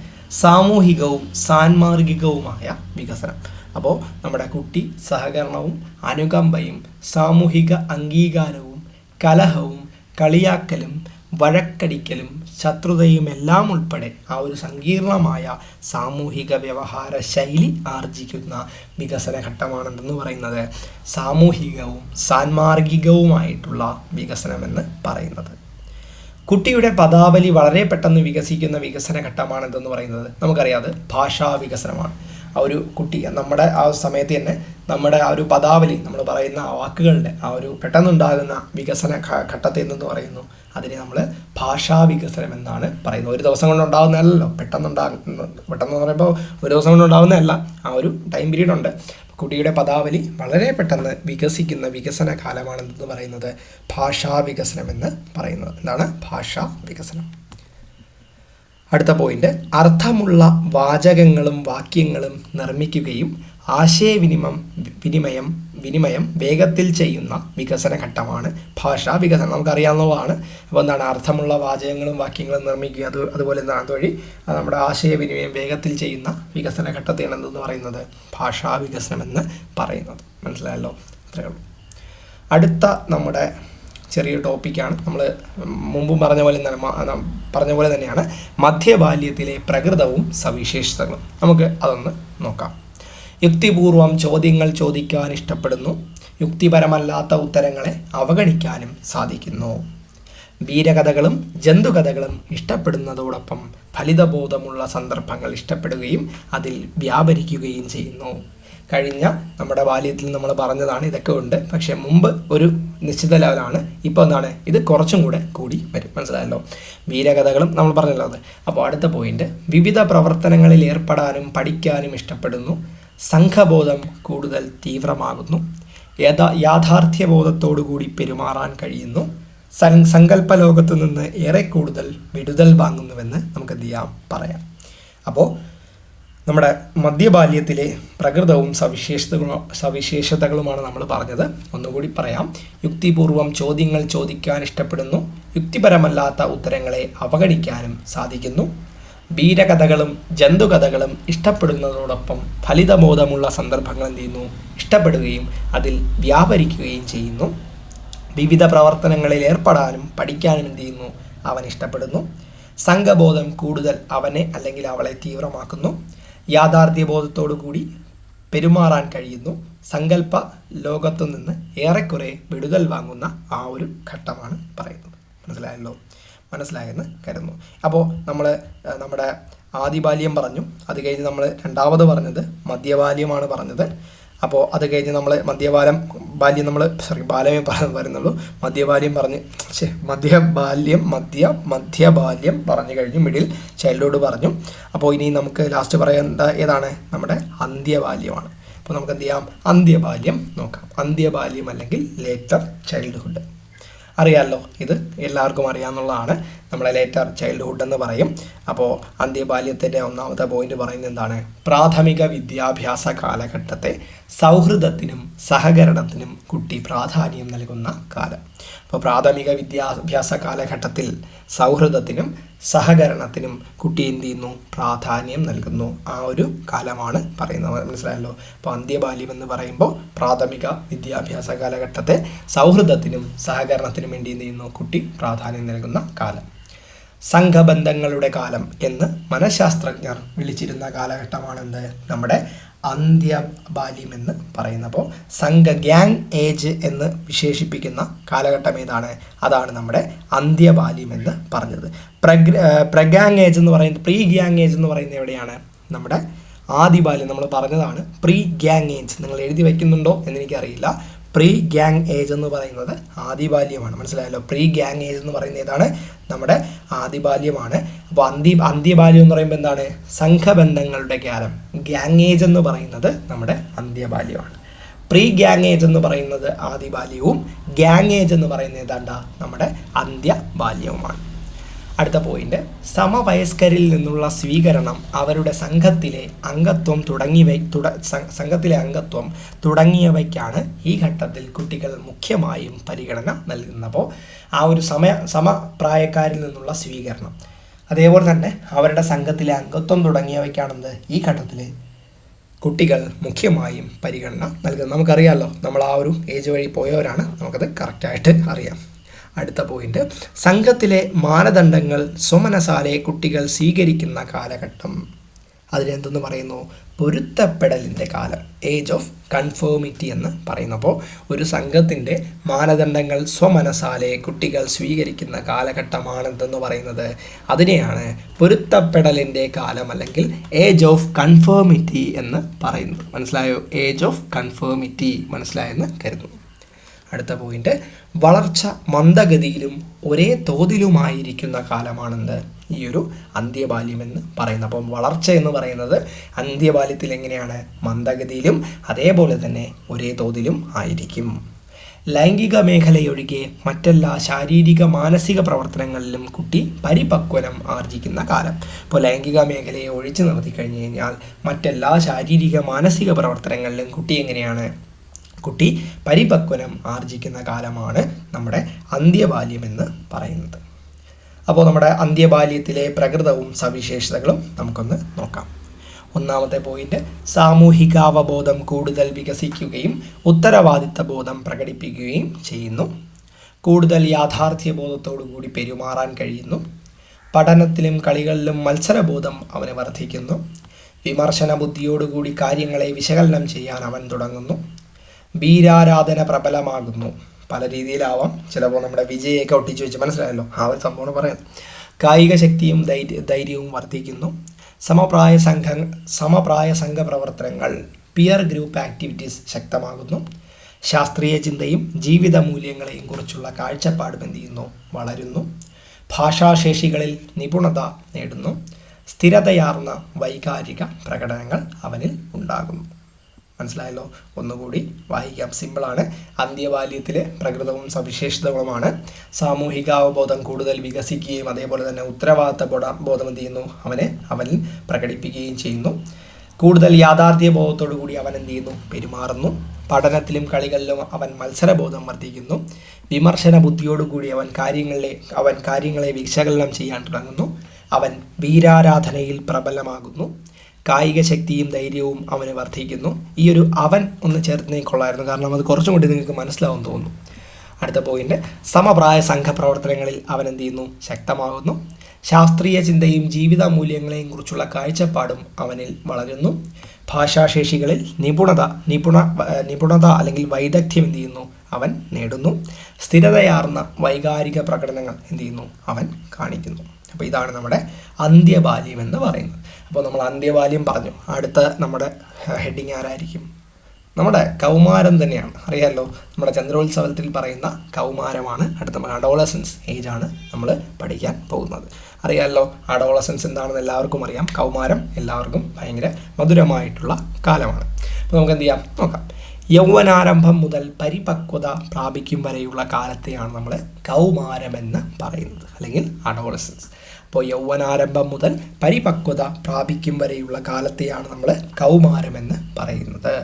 സാമൂഹികവും സാൻമാർഗികവുമായ വികസനം. അപ്പോൾ നമ്മുടെ കുട്ടി സഹകരണവും അനുകമ്പയും സാമൂഹിക അംഗീകാരവും കലഹവും കളിയാക്കലും വഴക്കടിക്കലും ശത്രുതയും എല്ലാം ഉൾപ്പെടെ ആ ഒരു സങ്കീർണമായ സാമൂഹിക വ്യവഹാര ശൈലി ആർജിക്കുന്ന വികസന ഘട്ടമാണെന്ന് പറയുന്നത് സാമൂഹികവും സാൻമാർഗികവുമായിട്ടുള്ള വികസനമെന്ന് പറയുന്നത്. കുട്ടിയുടെ പദാവലി വളരെ പെട്ടെന്ന് വികസിക്കുന്ന വികസന ഘട്ടമാണെന്ന് പറയുന്നത് നമുക്കറിയാം, അത് ഭാഷാ വികസനമാണ്. ആ ഒരു കുട്ടി നമ്മുടെ ആ സമയത്ത് തന്നെ നമ്മുടെ ആ ഒരു പദാവലി, നമ്മൾ പറയുന്ന വാക്കുകളുടെ ആ ഒരു പെട്ടെന്നുണ്ടാകുന്ന വികസന ഘട്ടത്തെ എന്തെന്ന് പറയുന്നു? അതിനെ നമ്മൾ ഭാഷാ വികസനം എന്നാണ് പറയുന്നത്. ഒരു ദിവസം കൊണ്ട് ഉണ്ടാകുന്നതല്ലോ, പെട്ടെന്ന് പറയുമ്പോൾ ഒരു ദിവസം കൊണ്ട് ഉണ്ടാകുന്നതല്ല, ആ ഒരു ടൈം പീരീഡ് ഉണ്ട്. കുട്ടിയുടെ പദാവലി വളരെ പെട്ടെന്ന് വികസിക്കുന്ന വികസന കാലമാണെന്ന് പറയുന്നത് ഭാഷാ വികസനം എന്ന് പറയുന്നത്. എന്താണ് ഭാഷാ വികസനം? അടുത്ത പോയിന്റ്, അർത്ഥമുള്ള വാചകങ്ങളും വാക്യങ്ങളും നിർമ്മിക്കുകയും ആശയവിനിമയം വേഗത്തിൽ ചെയ്യുന്ന വികസന ഘട്ടമാണ് ഭാഷാ വികസനം. നമുക്കറിയാവുന്നതാണ്. അപ്പോൾ എന്താണ് അർത്ഥമുള്ള വാചകങ്ങളും വാക്യങ്ങളും നിർമ്മിക്കുക, അതുപോലെ എന്താണ് അതുവഴി നമ്മുടെ ആശയവിനിമയം വേഗത്തിൽ ചെയ്യുന്ന വികസന ഘട്ടത്തെയാണ് എന്തെന്ന് പറയുന്നത് ഭാഷാ വികസനം എന്ന് പറയുന്നത്. മനസ്സിലായല്ലോ? അത്രയേ ഉള്ളൂ. അടുത്ത നമ്മുടെ ചെറിയ ടോപ്പിക്കാണ്. നമ്മൾ മുമ്പും പറഞ്ഞ പോലെ തന്നെയാണ് മധ്യബാല്യത്തിലെ പ്രകൃതവും സവിശേഷതകളും. നമുക്ക് അതൊന്ന് നോക്കാം. യുക്തിപൂർവം ചോദ്യങ്ങൾ ചോദിക്കാൻ ഇഷ്ടപ്പെടുന്നു. യുക്തിപരമല്ലാത്ത ഉത്തരങ്ങളെ അവഗണിക്കാനും സാധിക്കുന്നു. വീരകഥകളും ജന്തുകഥകളും ഇഷ്ടപ്പെടുന്നതോടൊപ്പം ഫലിതബോധമുള്ള സന്ദർഭങ്ങൾ ഇഷ്ടപ്പെടുകയും അതിൽ വ്യാപരിക്കുകയും ചെയ്യുന്നു. കഴിഞ്ഞ നമ്മുടെ ബാല്യത്തിൽ നമ്മൾ പറഞ്ഞതാണ്, ഇതൊക്കെ ഉണ്ട്. പക്ഷേ മുമ്പ് ഒരു നിശ്ചിത ലെവലാണ്, ഇപ്പോൾ എന്താണ് ഇത് കുറച്ചും കൂടി വരും. മനസ്സിലായല്ലോ? വീരകഥകളും നമ്മൾ പറഞ്ഞല്ലോ അത്. അപ്പോൾ അടുത്ത പോയിന്റ്, വിവിധ പ്രവർത്തനങ്ങളിൽ ഏർപ്പെടാനും പഠിക്കാനും ഇഷ്ടപ്പെടുന്നു. സംഘബോധം കൂടുതൽ തീവ്രമാകുന്നു. യാഥാർത്ഥ്യബോധത്തോടുകൂടി പെരുമാറാൻ കഴിയുന്നു. സങ്കല്പ ലോകത്തു നിന്ന് ഏറെ കൂടുതൽ വിടുതൽ വാങ്ങുന്നുവെന്ന് നമുക്ക് പറയാം. അപ്പോൾ നമ്മുടെ മധ്യബാല്യത്തിലെ പ്രകൃതവും സവിശേഷതകളുമാണ് നമ്മൾ പറഞ്ഞത്. ഒന്നുകൂടി പറയാം. യുക്തിപൂർവം ചോദ്യങ്ങൾ ചോദിക്കാൻ ഇഷ്ടപ്പെടുന്നു. യുക്തിപരമല്ലാത്ത ഉത്തരങ്ങളെ അവഗണിക്കാനും സാധിക്കുന്നു. വീരകഥകളും ജന്തുകഥകളും ഇഷ്ടപ്പെടുന്നതോടൊപ്പം ഫലിതബോധമുള്ള സന്ദർഭങ്ങൾ എന്ത് ചെയ്യുന്നു? ഇഷ്ടപ്പെടുകയും അതിൽ വ്യാപരിക്കുകയും ചെയ്യുന്നു. വിവിധ പ്രവർത്തനങ്ങളിൽ ഏർപ്പെടാനും പഠിക്കാനും എന്ത് ചെയ്യുന്നു? അവൻ ഇഷ്ടപ്പെടുന്നു. സംഘബോധം കൂടുതൽ അവനെ അല്ലെങ്കിൽ അവളെ തീവ്രമാക്കുന്നു. യാഥാർത്ഥ്യബോധത്തോടു കൂടി പെരുമാറാൻ കഴിയുന്നു. സങ്കല്പ ലോകത്തു നിന്ന് ഏറെക്കുറെ വിടുതൽ വാങ്ങുന്ന ആ ഒരു ഘട്ടമാണ് പറയുന്നത്. മനസ്സിലായെന്ന് കരുതുന്നു. അപ്പോൾ നമ്മൾ നമ്മുടെ ആദിബാല്യം പറഞ്ഞു. അത് കഴിഞ്ഞ് നമ്മൾ രണ്ടാമത് പറഞ്ഞത് മധ്യബാല്യമാണ് പറഞ്ഞത്. അപ്പോൾ അത് കഴിഞ്ഞ് നമ്മൾ മധ്യബാല്യം വരുന്നുള്ളൂ. മധ്യബാല്യം പറഞ്ഞു കഴിഞ്ഞു. മിഡിൽ ചൈൽഡ്ഹുഡ് പറഞ്ഞു. അപ്പോൾ ഇനി നമുക്ക് ലാസ്റ്റ് പറയേണ്ട ഏതാണ്? നമ്മുടെ അന്ത്യബാല്യമാണ്. അപ്പോൾ നമുക്ക് എന്ത് ചെയ്യാം? അന്ത്യബാല്യം നോക്കാം. അന്ത്യബാല്യം അല്ലെങ്കിൽ ലേറ്റർ ചൈൽഡ്ഹുഡ് അറിയാമല്ലോ. ഇത് എല്ലാവർക്കും അറിയാവുന്നതാണ്. നമ്മളെ ലേറ്റർ ചൈൽഡ്ഹുഡ് എന്ന് പറയും. അപ്പോൾ അന്ത്യബാല്യത്തിൻ്റെ ഒന്നാമത്തെ പോയിന്റ് പറയുന്നത് എന്താണ്? പ്രാഥമിക വിദ്യാഭ്യാസ കാലഘട്ടത്തെ സൗഹൃദത്തിനും സഹകരണത്തിനും കുട്ടി പ്രാധാന്യം നൽകുന്ന കാലം. അപ്പോൾ പ്രാഥമിക വിദ്യാഭ്യാസ കാലഘട്ടത്തിൽ സൗഹൃദത്തിനും സഹകരണത്തിനും കുട്ടി എന്ത് ചെയ്യുന്നു? പ്രാധാന്യം നൽകുന്നു. ആ ഒരു കാലമാണ് പറയുന്നത്. മനസ്സിലായല്ലോ? അപ്പോൾ അന്ത്യബാല്യം എന്ന് പറയുമ്പോൾ പ്രാഥമിക വിദ്യാഭ്യാസ കാലഘട്ടത്തെ സൗഹൃദത്തിനും സഹകരണത്തിനും വേണ്ടി എന്ത് ചെയ്യുന്നു? കുട്ടി പ്രാധാന്യം നൽകുന്ന കാലം. സംഘബന്ധങ്ങളുടെ കാലം എന്ന് മനഃശാസ്ത്രജ്ഞർ വിളിച്ചിരുന്ന കാലഘട്ടമാണെന്ത്? നമ്മുടെ അന്ത്യബാല്യം എന്ന് പറയുന്നപ്പോൾ ഗ്യാങ് ഏജ് എന്ന് വിശേഷിപ്പിക്കുന്ന കാലഘട്ടം ഏതാണ്? അതാണ് നമ്മുടെ അന്ത്യബാല്യം എന്ന് പറഞ്ഞത്. പ്രീ ഗ്യാങ് ഏജ് എന്ന് പറയുന്നത് എവിടെയാണ്? നമ്മുടെ ആദ്യ ബാല്യം നമ്മൾ പറഞ്ഞതാണ്. പ്രീ ഗ്യാങ് ഏജ് നിങ്ങൾ എഴുതി വയ്ക്കുന്നുണ്ടോ എന്നെനിക്കറിയില്ല. പ്രീ ഗ്യാങ് ഏജ് എന്ന് പറയുന്നത് ആദ്യ ബാല്യമാണ്. മനസ്സിലായല്ലോ. പ്രീ ഗ്യാങ് ഏജ് എന്ന് പറയുന്നത് ഏതാണ്? നമ്മുടെ ആദ്യ ബാല്യമാണ്. അപ്പോൾ അന്ത്യബാല്യം എന്ന് പറയുമ്പോൾ എന്താണ്? സംഘബന്ധങ്ങളുടെ കാലം. ഗ്യാങ് ഏജ് എന്ന് പറയുന്നത് നമ്മുടെ അന്ത്യബാല്യമാണ്. പ്രീ ഗ്യാങ് ഏജ് എന്ന് പറയുന്നത് ആദ്യ ബാല്യവും ഗ്യാങ് ഏജ് എന്ന് പറയുന്നത് ഏതാണ്ടാ നമ്മുടെ അന്ത്യബാല്യവുമാണ്. അടുത്ത പോയിന്റ്, സമവയസ്കരിൽ നിന്നുള്ള സ്വീകരണം, അവരുടെ സംഘത്തിലെ അംഗത്വം തുടങ്ങിയവയ്ക്കാണ് ഈ ഘട്ടത്തിൽ കുട്ടികൾ മുഖ്യമായും പരിഗണന നൽകുന്നത്. അപ്പോൾ ആ ഒരു സമപ്രായക്കാരിൽ നിന്നുള്ള സ്വീകരണം, അതേപോലെ തന്നെ അവരുടെ സംഘത്തിലെ അംഗത്വം തുടങ്ങിയവയ്ക്കാണെന്ന് ഈ ഘട്ടത്തിൽ കുട്ടികൾ മുഖ്യമായും പരിഗണന നൽകുന്നത്. നമുക്കറിയാമല്ലോ, നമ്മൾ ആ ഒരു ഏജ് വഴി പോയവരാണ്, നമുക്കത് കറക്റ്റായിട്ട് അറിയാം. അടുത്ത പോയിന്റ്, സംഘത്തിലെ മാനദണ്ഡങ്ങൾ സ്വമനസാലെ കുട്ടികൾ സ്വീകരിക്കുന്ന കാലഘട്ടം. അതിനെന്തെന്ന് പറയുന്നു? പൊരുത്തപ്പെടലിൻ്റെ കാലം, ഏജ് ഓഫ് കൺഫേമിറ്റി എന്ന് പറയുന്നു. അപ്പോൾ ഒരു സംഘത്തിൻ്റെ മാനദണ്ഡങ്ങൾ സ്വമനസാലെ കുട്ടികൾ സ്വീകരിക്കുന്ന കാലഘട്ടമാണെന്തെന്ന് പറയുന്നത് അതിനെയാണ് പൊരുത്തപ്പെടലിൻ്റെ കാലം അല്ലെങ്കിൽ ഏജ് ഓഫ് കൺഫേമിറ്റി എന്ന് പറയുന്നത്. മനസ്സിലായോ? ഏജ് ഓഫ് കൺഫേമിറ്റി മനസ്സിലായെന്ന് കരുതുന്നു. അടുത്ത പോയിന്റ്, വളർച്ച മന്ദഗതിയിലും ഒരേ തോതിലുമായിരിക്കുന്ന കാലമാണെന്ന് ഈ ഒരു അന്ത്യബാല്യം എന്ന് പറയുന്നത്. അപ്പം വളർച്ച എന്ന് പറയുന്നത് അന്ത്യബാല്യത്തിൽ എങ്ങനെയാണ്? മന്ദഗതിയിലും അതേപോലെ തന്നെ ഒരേ തോതിലും ആയിരിക്കും. ലൈംഗിക മേഖലയൊഴികെ മറ്റെല്ലാ ശാരീരിക മാനസിക പ്രവർത്തനങ്ങളിലും കുട്ടി പരിപക്വനം ആർജിക്കുന്ന കാലം. ഇപ്പോൾ ലൈംഗിക മേഖലയെ ഒഴിച്ചു നിർത്തി കഴിഞ്ഞു കഴിഞ്ഞാൽ മറ്റെല്ലാ ശാരീരിക മാനസിക പ്രവർത്തനങ്ങളിലും കുട്ടി എങ്ങനെയാണ്? കുട്ടി പരിപക്വനം ആർജിക്കുന്ന കാലമാണ് നമ്മുടെ അന്ത്യബാല്യം എന്ന് പറയുന്നത്. അപ്പോൾ നമ്മുടെ അന്ത്യബാല്യത്തിലെ പ്രകൃതവും സവിശേഷതകളും നമുക്കൊന്ന് നോക്കാം. ഒന്നാമത്തെ പോയിന്റ്, സാമൂഹികാവബോധം കൂടുതൽ വികസിക്കുകയും ഉത്തരവാദിത്ത ബോധം പ്രകടിപ്പിക്കുകയും ചെയ്യുന്നു. കൂടുതൽ യാഥാർത്ഥ്യബോധത്തോടു കൂടി പെരുമാറാൻ കഴിയുന്നു. പഠനത്തിലും കളികളിലും മത്സരബോധം അവന് വർദ്ധിക്കുന്നു. വിമർശന ബുദ്ധിയോടുകൂടി കാര്യങ്ങളെ വിശകലനം ചെയ്യാൻ അവൻ തുടങ്ങുന്നു. വീരാരാധന പ്രബലമാകുന്നു. പല രീതിയിലാവാം, ചിലപ്പോൾ നമ്മുടെ വിജയൊക്കെ ഒട്ടിച്ചു വെച്ച് മനസ്സിലായല്ലോ, ആ ഒരു സംഭവമാണ് പറയുന്നത്. കായിക ശക്തിയും ധൈര്യവും വർദ്ധിക്കുന്നു. സമപ്രായ സംഘ പ്രവർത്തനങ്ങൾ, പിയർ ഗ്രൂപ്പ് ആക്ടിവിറ്റീസ് ശക്തമാകുന്നു. ശാസ്ത്രീയ ചിന്തയും ജീവിത മൂല്യങ്ങളെയും കുറിച്ചുള്ള കാഴ്ചപ്പാടും എന്ത് ചെയ്യുന്നു? വളരുന്നു. ഭാഷാശേഷികളിൽ നിപുണത നേടുന്നു. സ്ഥിരതയാർന്ന വൈകാരിക പ്രകടനങ്ങൾ അവനിൽ ഉണ്ടാകുന്നു. മനസ്സിലായല്ലോ? ഒന്നുകൂടി വായിക്കാം, സിമ്പിളാണ്. അന്ത്യബാല്യത്തിലെ പ്രകൃതവും സവിശേഷതകളുമാണ്. സാമൂഹികാവബോധം കൂടുതൽ വികസിക്കുകയും അതേപോലെ തന്നെ ഉത്തരവാദിത്ത ബോധം എന്ത് ചെയ്യുന്നു? അവനിൽ പ്രകടിപ്പിക്കുകയും ചെയ്യുന്നു. കൂടുതൽ യാഥാർത്ഥ്യബോധത്തോടു കൂടി അവൻ എന്ത് ചെയ്യുന്നു? പെരുമാറുന്നു. പഠനത്തിലും കളികളിലും അവൻ മത്സരബോധം വർദ്ധിക്കുന്നു. വിമർശന ബുദ്ധിയോടുകൂടി അവൻ കാര്യങ്ങളെ വിശകലനം ചെയ്യാൻ തുടങ്ങുന്നു. അവൻ വീരാരാധനയിൽ പ്രബലമാകുന്നു. കായിക ശക്തിയും ധൈര്യവും അവന് വർദ്ധിക്കുന്നു. ഈ ഒരു അവൻ ഒന്ന് ചേർത്ത് കൊള്ളായിരുന്നു, കാരണം അത് കുറച്ചും കൂടി നിങ്ങൾക്ക് മനസ്സിലാവും തോന്നുന്നു. അടുത്ത പോയിന്റ്, സമപ്രായ സംഘപ്രവർത്തനങ്ങളിൽ അവൻ എന്ത് ചെയ്യുന്നു? ശക്തമാകുന്നു. ശാസ്ത്രീയ ചിന്തയും ജീവിത മൂല്യങ്ങളെയും കുറിച്ചുള്ള കാഴ്ചപ്പാടും അവനിൽ വളരുന്നു. ഭാഷാശേഷികളിൽ നിപുണത അല്ലെങ്കിൽ വൈദഗ്ധ്യം എന്ത് ചെയ്യുന്നു? അവൻ നേടുന്നു. സ്ഥിരതയാർന്ന വൈകാരിക പ്രകടനങ്ങൾ എന്ത് ചെയ്യുന്നു? അവൻ കാണിക്കുന്നു. അപ്പോൾ ഇതാണ് നമ്മുടെ അന്ത്യബാല്യം എന്ന് പറയുന്നത്. അപ്പോൾ നമ്മൾ അന്ത്യബാല്യം പറഞ്ഞു. അടുത്ത നമ്മുടെ ഹെഡിങ് ആരായിരിക്കും? നമ്മുടെ കൗമാരം തന്നെയാണ്. അറിയാമല്ലോ, നമ്മുടെ ചന്ദ്രോത്സവത്തിൽ പറയുന്ന കൗമാരമാണ് അടുത്ത അഡോളസൻസ് ഏജാണ് നമ്മൾ പഠിക്കാൻ പോകുന്നത്. അറിയാമല്ലോ, അഡോളസൻസ് എന്താണെന്ന് എല്ലാവർക്കും അറിയാം. കൗമാരം എല്ലാവർക്കും ഭയങ്കര മധുരമായിട്ടുള്ള കാലമാണ്. അപ്പോൾ നമുക്ക് എന്ത് ചെയ്യാം നോക്കാം. യൗവനാരംഭം മുതൽ പരിപക്വത പ്രാപിക്കും വരെയുള്ള കാലത്തെയാണ് നമ്മൾ കൗമാരമെന്ന് പറയുന്നത്, അല്ലെങ്കിൽ അഡോളസൻസ്. അപ്പോൾ യൗവനാരംഭം മുതൽ പരിപക്വത പ്രാപിക്കും വരെയുള്ള കാലത്തെയാണ് നമ്മൾ കൗമാരമെന്ന് പറയുന്നത്.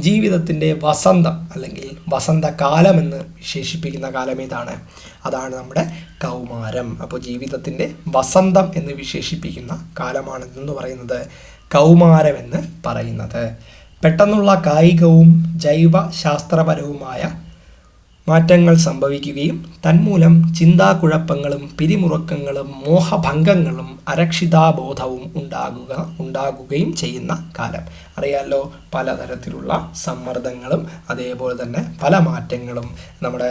ജീവിതത്തിൻ്റെ വസന്തം അല്ലെങ്കിൽ വസന്തകാലമെന്ന് വിശേഷിപ്പിക്കുന്ന കാലം ഏതാണ്? അതാണ് നമ്മുടെ കൗമാരം. അപ്പോൾ ജീവിതത്തിൻ്റെ വസന്തം എന്ന് വിശേഷിപ്പിക്കുന്ന കാലമാണെന്ന് പറയുന്നത് കൗമാരമെന്ന് പറയുന്നത്. പെട്ടെന്നുള്ള കായികവും ജൈവ ശാസ്ത്രപരവുമായ മാറ്റങ്ങൾ സംഭവിക്കുകയും തന്മൂലം ചിന്താക്കുഴപ്പങ്ങളും പിരിമുറുക്കങ്ങളും മോഹഭംഗങ്ങളും അരക്ഷിതാബോധവും ഉണ്ടാകുകയും ചെയ്യുന്ന കാലം. അറിയാമല്ലോ, പലതരത്തിലുള്ള സമ്മർദ്ദങ്ങളും അതേപോലെ തന്നെ പല മാറ്റങ്ങളും നമ്മുടെ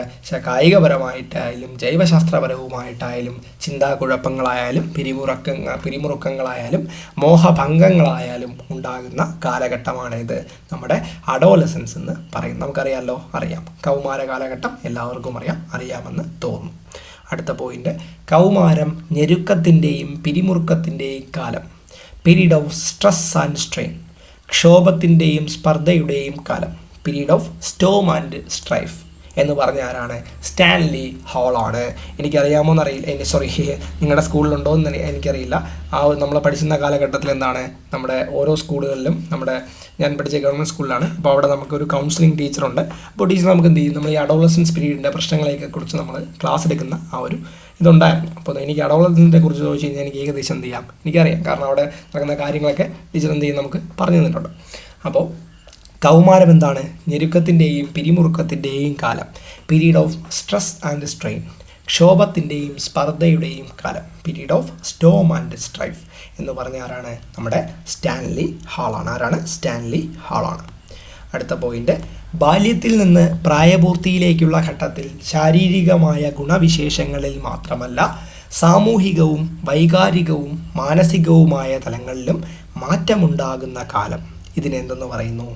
കായികപരമായിട്ടായാലും ജൈവശാസ്ത്രപരവുമായിട്ടായാലും ചിന്താക്കുഴപ്പങ്ങളായാലും പിരിമുറുക്കങ്ങളായാലും മോഹഭംഗങ്ങളായാലും ഉണ്ടാകുന്ന കാലഘട്ടമാണിത് നമ്മുടെ അഡോലസൻസ് എന്ന് പറയും. നമുക്കറിയാമല്ലോ, അറിയാം, കൗമാര കാലഘട്ടം എല്ലാവർക്കും അറിയാമെന്ന് തോന്നുന്നു. അടുത്ത പോയിന്റ്, കൗമാരം ഞെരുക്കത്തിൻ്റെയും പിരിമുറുക്കത്തിൻ്റെയും കാലം. Period of stress and strain. ക്ഷോഭത്തിൻ്റെയും സ്പർദ്ധയുടെയും കാലം. Period of storm and strife എന്ന് പറഞ്ഞ ആരാണ്? സ്റ്റാൻലി ഹാളാണ്. എനിക്കറിയാമോയെന്നറിയില്ല, സോറി, നിങ്ങളുടെ സ്കൂളിലുണ്ടോ എന്ന് എനിക്കറിയില്ല. നമ്മൾ പഠിച്ചിരുന്ന കാലഘട്ടത്തിൽ എന്താണ്, നമ്മുടെ ഓരോ സ്കൂളുകളിലും, ഞാൻ പഠിച്ച ഗവൺമെൻറ് സ്കൂളിലാണ്, അപ്പോൾ അവിടെ നമുക്കൊരു കൗൺസിലിംഗ് ടീച്ചറുണ്ട്. അപ്പോൾ ടീച്ചർ നമുക്ക് എന്ത് ചെയ്യും, നമ്മൾ ഈ അഡോളസൻസ് പീരീഡിൻ്റെ പ്രശ്നങ്ങളെയൊക്കെ കുറിച്ച് നമ്മൾ ക്ലാസ് എടുക്കുന്ന ആ ഒരു ഇതുണ്ടായിരുന്നു. അപ്പോൾ എനിക്ക് അഡോളസൻസിനെ കുറിച്ച് ചോദിച്ചു കഴിഞ്ഞാൽ എനിക്ക് ഏകദേശം എന്ത് ചെയ്യാം, എനിക്കറിയാം. കാരണം അവിടെ നടക്കുന്ന കാര്യങ്ങളൊക്കെ ടീച്ചർ എന്ത് ചെയ്യും, നമുക്ക് പറഞ്ഞു തന്നിട്ടുണ്ട്. അപ്പോൾ കൗമാരം എന്താണ്? ഞെരുക്കത്തിൻ്റെയും പിരിമുറുക്കത്തിൻ്റെയും കാലം. Period of stress and strain. ക്ഷോഭത്തിൻ്റെയും സ്പർദ്ധയുടെയും കാലം. Period of storm and strife എന്ന് പറഞ്ഞ ആരാണ്? നമ്മുടെ സ്റ്റാൻലി ഹാളാണ്. ആരാണ്? സ്റ്റാൻലി ഹാളാണ്. അടുത്ത പോയിന്റ്, ബാല്യത്തിൽ നിന്ന് പ്രായപൂർത്തിയിലേക്കുള്ള ഘട്ടത്തിൽ ശാരീരികമായ ഗുണവിശേഷങ്ങളിൽ മാത്രമല്ല സാമൂഹികവും വൈകാരികവും മാനസികവുമായ തലങ്ങളിലും മാറ്റമുണ്ടാകുന്ന കാലം. ഇതിനെന്തെന്ന് പറയുന്നു?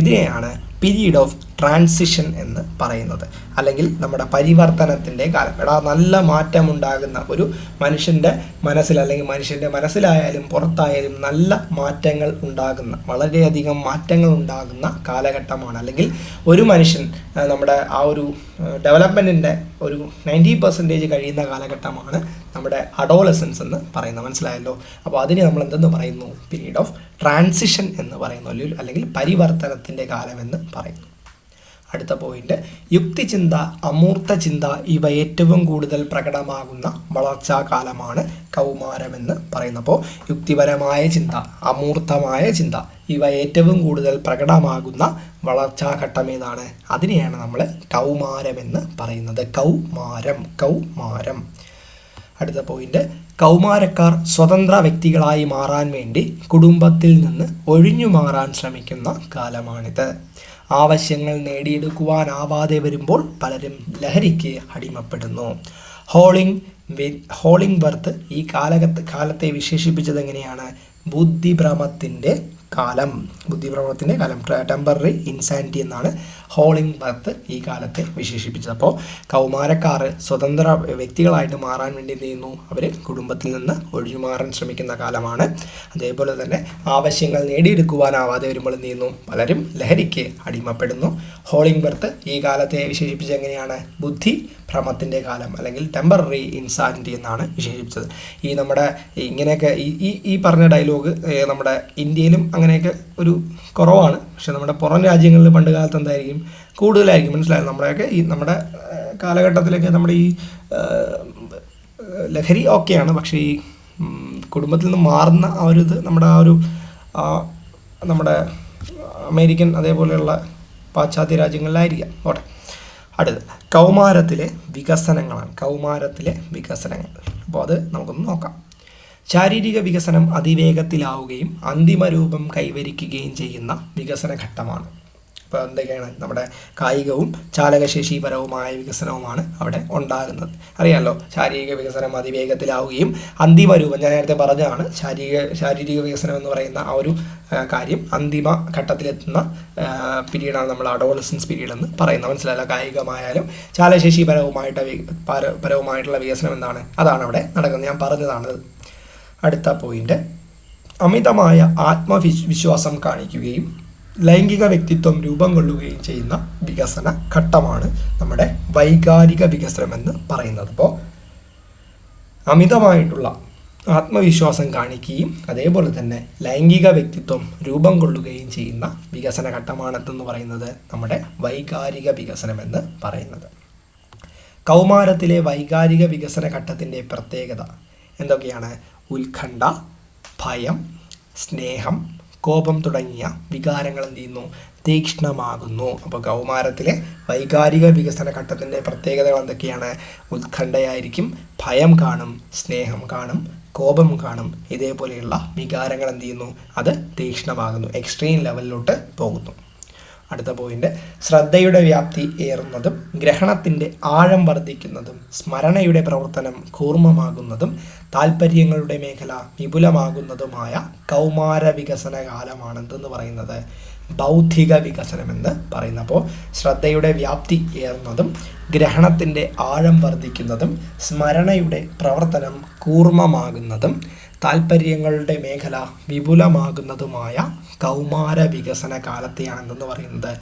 ഇതിനെയാണ് പീരീഡ് ഓഫ് ട്രാൻസിഷൻ എന്ന് പറയുന്നത്, അല്ലെങ്കിൽ നമ്മുടെ പരിവർത്തനത്തിൻ്റെ കാലം. നല്ല മാറ്റമുണ്ടാകുന്ന ഒരു മനുഷ്യൻ്റെ മനസ്സിൽ, അല്ലെങ്കിൽ മനുഷ്യൻ്റെ മനസ്സിലായാലും പുറത്തായാലും നല്ല മാറ്റങ്ങൾ ഉണ്ടാകുന്ന, വളരെയധികം മാറ്റങ്ങൾ ഉണ്ടാകുന്ന കാലഘട്ടമാണ്. അല്ലെങ്കിൽ ഒരു മനുഷ്യൻ നമ്മുടെ ആ ഒരു ഡെവലപ്മെൻറ്റിൻ്റെ ഒരു 90% കഴിയുന്ന കാലഘട്ടമാണ് നമ്മുടെ അഡോളസൻസ് എന്ന് പറയുന്നത്. മനസ്സിലായല്ലോ? അപ്പോൾ അതിനെ നമ്മൾ എന്തെന്ന് പറയുന്നു? പീരീഡ് ഓഫ് ട്രാൻസിഷൻ എന്ന് പറയുന്നു, അല്ലെങ്കിൽ പരിവർത്തനത്തിൻ്റെ കാലമെന്ന് പറയുന്നു. അടുത്ത പോയിന്റ്, യുക്തിചിന്ത, അമൂർത്ത ചിന്ത ഇവ ഏറ്റവും കൂടുതൽ പ്രകടമാകുന്ന വളർച്ചാകാലമാണ് കൗമാരമെന്ന് പറയുന്നത്. അപ്പോൾ യുക്തിപരമായ ചിന്ത, അമൂർത്തമായ ചിന്ത ഇവ ഏറ്റവും കൂടുതൽ പ്രകടമാകുന്ന വളർച്ചാഘട്ടം ഏതാണ്? അതിനെയാണ് നമ്മൾ കൗമാരമെന്ന് പറയുന്നത്. കൗമാരം. അടുത്ത പോയിന്റ്, കൗമാരക്കാർ സ്വതന്ത്ര വ്യക്തികളായി മാറാൻ വേണ്ടി കുടുംബത്തിൽ നിന്ന് ഒഴിഞ്ഞു മാറാൻ ശ്രമിക്കുന്ന കാലമാണിത്. ആവശ്യങ്ങൾ നേടിയെടുക്കുവാനാവാതെ വരുമ്പോൾ പലരും ലഹരിക്ക് അടിമപ്പെടുന്നു. ഹോളിംഗ്വർത്ത് ഈ കാലത്തെ വിശേഷിപ്പിച്ചത് എങ്ങനെയാണ്? ബുദ്ധിഭ്രമത്തിൻ്റെ കാലം. ടെമ്പററി ഇൻസാനിറ്റി എന്നാണ് ഹോളിംഗ്വർത്ത് ഈ കാലത്തെ വിശേഷിപ്പിച്ചത്. അപ്പോൾ കൗമാരക്കാർ സ്വതന്ത്ര വ്യക്തികളായിട്ട് മാറാൻ വേണ്ടി എന്ത് ചെയ്യുന്നു? അവർ കുടുംബത്തിൽ നിന്ന് ഒഴിഞ്ഞു മാറാൻ ശ്രമിക്കുന്ന കാലമാണ്. അതേപോലെ തന്നെ ആവശ്യങ്ങൾ നേടിയെടുക്കുവാനാവാതെ വരുമ്പോൾ എന്ത് ചെയ്യുന്നു? പലരും ലഹരിക്ക് അടിമപ്പെടുന്നു. ഹോളിംഗ്വർത്ത് ഈ കാലത്തെ വിശേഷിപ്പിച്ചത് എങ്ങനെയാണ്? ബുദ്ധിഭ്രമത്തിൻ്റെ കാലം, അല്ലെങ്കിൽ ടെമ്പററി ഇൻസാനിറ്റി എന്നാണ് വിശേഷിപ്പിച്ചത്. ഈ നമ്മുടെ ഇങ്ങനെയൊക്കെ ഈ പറഞ്ഞ ഡയലോഗ് നമ്മുടെ ഇന്ത്യയിലും അങ്ങനെയൊക്കെ ഒരു കുറവാണ്. പക്ഷെ നമ്മുടെ പുറം രാജ്യങ്ങളിൽ പണ്ട് കാലത്ത് എന്തായിരിക്കും? കൂടുതലായിരിക്കും. മനസ്സിലായത്? നമ്മുടെയൊക്കെ നമ്മുടെ കാലഘട്ടത്തിലൊക്കെ നമ്മുടെ ഈ ലഹരി ഓക്കെയാണ്, പക്ഷേ ഈ കുടുംബത്തിൽ നിന്ന് മാറുന്ന ആ ഒരു ഇത് നമ്മുടെ അമേരിക്കൻ അതേപോലെയുള്ള പാശ്ചാത്യ രാജ്യങ്ങളിലായിരിക്കാം. ഓട്ടെ, അടുത്ത് കൗമാരത്തിലെ വികസനങ്ങളാണ്. അപ്പോൾ അത് നമുക്കൊന്ന് നോക്കാം. ശാരീരിക വികസനം അതിവേഗത്തിലാവുകയും അന്തിമ രൂപം കൈവരിക്കുകയും ചെയ്യുന്ന വികസന ഘട്ടമാണ്. അപ്പോൾ എന്തൊക്കെയാണ്? നമ്മുടെ കായികവും ചാലകശേഷിപരവുമായ വികസനവുമാണ് അവിടെ ഉണ്ടാകുന്നത്. അറിയാമല്ലോ, ശാരീരിക വികസനം അതിവേഗത്തിലാവുകയും അന്തിമ രൂപം, ഞാൻ നേരത്തെ പറഞ്ഞതാണ്, ശാരീരിക വികസനം എന്ന് പറയുന്ന ആ ഒരു കാര്യം അന്തിമ ഘട്ടത്തിലെത്തുന്ന പീരീഡാണ് നമ്മൾ അഡോളസൻസ് പീരീഡ് എന്ന് പറയുന്നത്. മനസ്സിലായല്ലോ? കായികമായാലും ചാലകശേഷിപരവുമായിട്ടുള്ള വികസനം എന്താണ്? അതാണ് അവിടെ നടക്കുന്നത്. ഞാൻ പറഞ്ഞതാണ്. അടുത്ത പോയിന്റ്, അമിതമായ ആത്മവിശ്വാസം കാണിക്കുകയും ലൈംഗിക വ്യക്തിത്വം രൂപം കൊള്ളുകയും ചെയ്യുന്ന വികസന ഘട്ടമാണ് നമ്മുടെ വൈകാരിക വികസനം എന്ന് പറയുന്നത്. അപ്പോൾ അമിതമായിട്ടുള്ള ആത്മവിശ്വാസം കാണിക്കുകയും അതേപോലെ തന്നെ ലൈംഗിക വ്യക്തിത്വം രൂപം കൊള്ളുകയും ചെയ്യുന്ന വികസന ഘട്ടമാണെന്ന് പറയുന്നത് നമ്മുടെ വൈകാരിക വികസനം എന്ന് പറയുന്നത്. കൗമാരത്തിലെ വൈകാരിക വികസന ഘട്ടത്തിൻ്റെ പ്രത്യേകത എന്തൊക്കെയാണ്? ഉത്കണ്ഠ, ഭയം, സ്നേഹം, കോപം തുടങ്ങിയ വികാരങ്ങൾ എന്ത് ചെയ്യുന്നു? തീക്ഷ്ണമാകുന്നു. അപ്പോൾ കൗമാരത്തിലെ വൈകാരിക വികസന ഘട്ടത്തിൻ്റെ പ്രത്യേകതകൾ എന്തൊക്കെയാണ്? ഉത്കണ്ഠയായിരിക്കും, ഭയം കാണും, സ്നേഹം കാണും, കോപം കാണും. ഇതേപോലെയുള്ള വികാരങ്ങൾ എന്ത് ചെയ്യുന്നു? അത് തീക്ഷ്ണമാകുന്നു, എക്സ്ട്രീം ലെവലിലോട്ട് പോകുന്നു. അടുത്ത പോയിന്റ്, ശ്രദ്ധയുടെ വ്യാപ്തി ഏറുന്നതും ഗ്രഹണത്തിൻ്റെ ആഴം വർദ്ധിക്കുന്നതും സ്മരണയുടെ പ്രവർത്തനം കൂർമ്മമാകുന്നതും താല്പര്യങ്ങളുടെ മേഖല വിപുലമാകുന്നതുമായ കൗമാര വികസന കാലമാണ് എന്തെന്ന് പറയുന്നത്? ബൗദ്ധിക വികസനം എന്ന് പറയുന്നത്. അപ്പോൾ ശ്രദ്ധയുടെ വ്യാപ്തി ഏറുന്നതും ഗ്രഹണത്തിൻ്റെ ആഴം വർദ്ധിക്കുന്നതും സ്മരണയുടെ പ്രവർത്തനം കൂർമ്മമാകുന്നതും താല്പര്യങ്ങളുടെ മേഖല വിപുലമാകുന്നതുമായ കൗമാര വികസന കാലത്തെയാണ് എന്തെന്ന് പറയുന്നത്?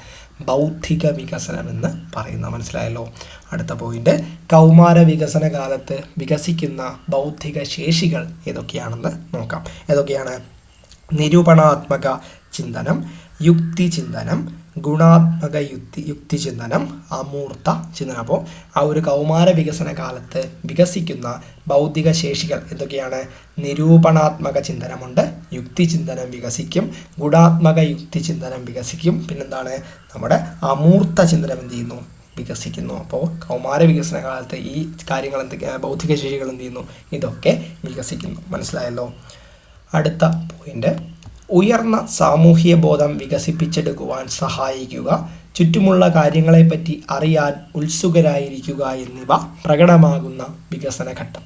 ബൗദ്ധിക വികസനം എന്ന് പറയുന്നത്. മനസ്സിലായല്ലോ? അടുത്ത പോയിന്റ്, കൗമാര വികസന കാലത്ത് വികസിക്കുന്ന ബൗദ്ധിക ശേഷികൾ ഏതൊക്കെയാണെന്ന് നോക്കാം. ഏതൊക്കെയാണ്? നിരൂപണാത്മക ചിന്തനം, യുക്തിചിന്തനം, ഗുണാത്മക യുക്തിചിന്തനം, അമൂർത്ത ചിന്തനം. അപ്പോൾ ആ ഒരു കൗമാര വികസന കാലത്ത് വികസിക്കുന്ന ബൗദ്ധിക ശേഷികൾ എന്തൊക്കെയാണ്? നിരൂപണാത്മക ചിന്തനമുണ്ട്, യുക്തിചിന്തനം വികസിക്കും, ഗുണാത്മക യുക്തിചിന്തനം വികസിക്കും, പിന്നെന്താണ്? നമ്മുടെ അമൂർത്ത ചിന്തനം എന്ത് ചെയ്യുന്നു? വികസിക്കുന്നു. അപ്പോൾ കൗമാര വികസന കാലത്ത് ഈ കാര്യങ്ങൾ ബൗദ്ധിക ശേഷികൾ എന്ത് ചെയ്യുന്നു? ഇതൊക്കെ വികസിക്കുന്നു. മനസ്സിലായല്ലോ? അടുത്ത പോയിന്റ്, ഉയർന്ന സാമൂഹ്യ ബോധം വികസിപ്പിച്ചെടുക്കുവാൻ സഹായിക്കുക, ചുറ്റുമുള്ള കാര്യങ്ങളെപ്പറ്റി അറിയാൻ ഉത്സുകരായിരിക്കുക എന്നിവ പ്രകടമാകുന്ന വികസന ഘട്ടം.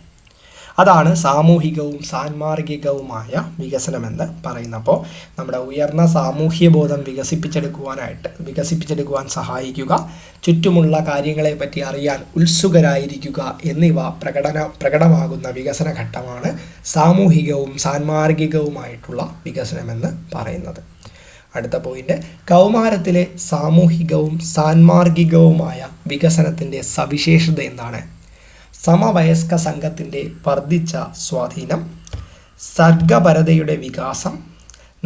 അതാണ് സാമൂഹികവും സാൻമാർഗികവുമായ വികസനമെന്ന് പറയുന്നത്. അപ്പോൾ നമ്മുടെ ഉയർന്ന സാമൂഹ്യ ബോധം വികസിപ്പിച്ചെടുക്കുവാൻ സഹായിക്കുക, ചുറ്റുമുള്ള കാര്യങ്ങളെപ്പറ്റി അറിയാൻ ഉത്സുകരായിരിക്കുക എന്നിവ പ്രകടമാകുന്ന വികസന ഘട്ടമാണ് സാമൂഹികവും സാൻമാർഗികവുമായിട്ടുള്ള വികസനമെന്ന് പറയുന്നത്. അടുത്ത പോയിന്റ്, കൗമാരത്തിലെ സാമൂഹികവും സാൻമാർഗികവുമായ വികസനത്തിൻ്റെ സവിശേഷത എന്താണ്? സമവയസ്ക സംഘത്തിൻ്റെ വർദ്ധിച്ച സ്വാധീനം, സർഗപരതയുടെ വികാസം,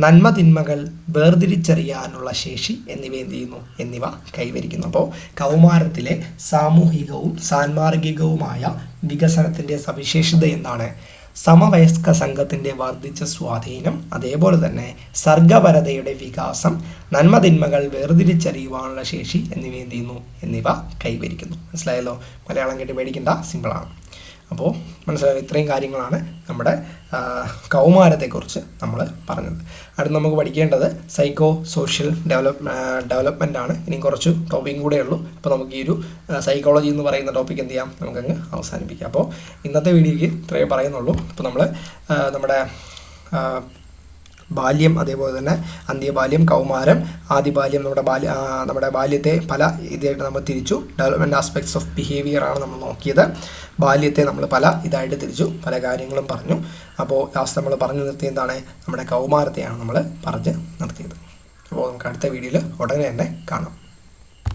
നന്മതിന്മകൾ വേർതിരിച്ചറിയാനുള്ള ശേഷി എന്നിവ കൈവരിക്കുന്നു. അപ്പോൾ കൗമാരത്തിലെ സാമൂഹികവും സാൻമാർഗികവുമായ വികസനത്തിൻ്റെ സവിശേഷത എന്താണ്? സമവയസ്ക സംഘത്തിൻ്റെ വർദ്ധിച്ച സ്വാധീനം, അതേപോലെ തന്നെ സർഗപരതയുടെ വികാസം, നന്മതിന്മകൾ വേർതിരിച്ചറിയുവാനുള്ള ശേഷി എന്നിവ കൈവരിക്കുന്നു. മനസ്സിലായല്ലോ? മലയാളം കേട്ട് പേടിക്കേണ്ട, സിമ്പിളാണ്. അപ്പോൾ മനസ്സിലായോ? ഇത്രയും കാര്യങ്ങളാണ് നമ്മുടെ കൗമാരത്തെക്കുറിച്ച് നമ്മൾ പറഞ്ഞത്. അടുത്ത് നമുക്ക് പഠിക്കേണ്ടത് സൈക്കോ സോഷ്യൽ ഡെവലപ്മെൻ്റ് ആണ്. ഇനി കുറച്ച് ടോപ്പിക്കും കൂടെ ഉള്ളൂ. അപ്പോൾ നമുക്ക് ഈ ഒരു സൈക്കോളജി എന്ന് പറയുന്ന ടോപ്പിക്ക് എന്ത് ചെയ്യാം? നമുക്കങ്ങ് അവസാനിപ്പിക്കാം. അപ്പോൾ ഇന്നത്തെ വീഡിയോയ്ക്ക് ഇത്രയേ പറയുന്നുള്ളൂ. അപ്പോൾ നമ്മൾ നമ്മുടെ ബാല്യം, അതേപോലെ തന്നെ അന്ത്യബാല്യം, കൗമാരം, ആദിബാല്യം, നമ്മുടെ ബാല്യത്തെ പല ഇതായിട്ട് നമ്മൾ തിരിച്ചു. ഡെവലപ്മെൻറ്റ് ആസ്പെക്ട്സ് ഓഫ് ബിഹേവിയർ ആണ് നമ്മൾ നോക്കിയത്. ബാല്യത്തെ നമ്മൾ പല ഇതായിട്ട് തിരിച്ചു, പല കാര്യങ്ങളും പറഞ്ഞു. അപ്പോൾ ലാസ്റ്റ് നമ്മൾ പറഞ്ഞു നിർത്തിയത് എന്താണ്? നമ്മുടെ കൗമാരത്തെയാണ് നമ്മൾ പറഞ്ഞ് നിർത്തിയത്. അപ്പോൾ നമുക്ക് അടുത്ത വീഡിയോയിൽ ഉടനെ തന്നെ കാണാം.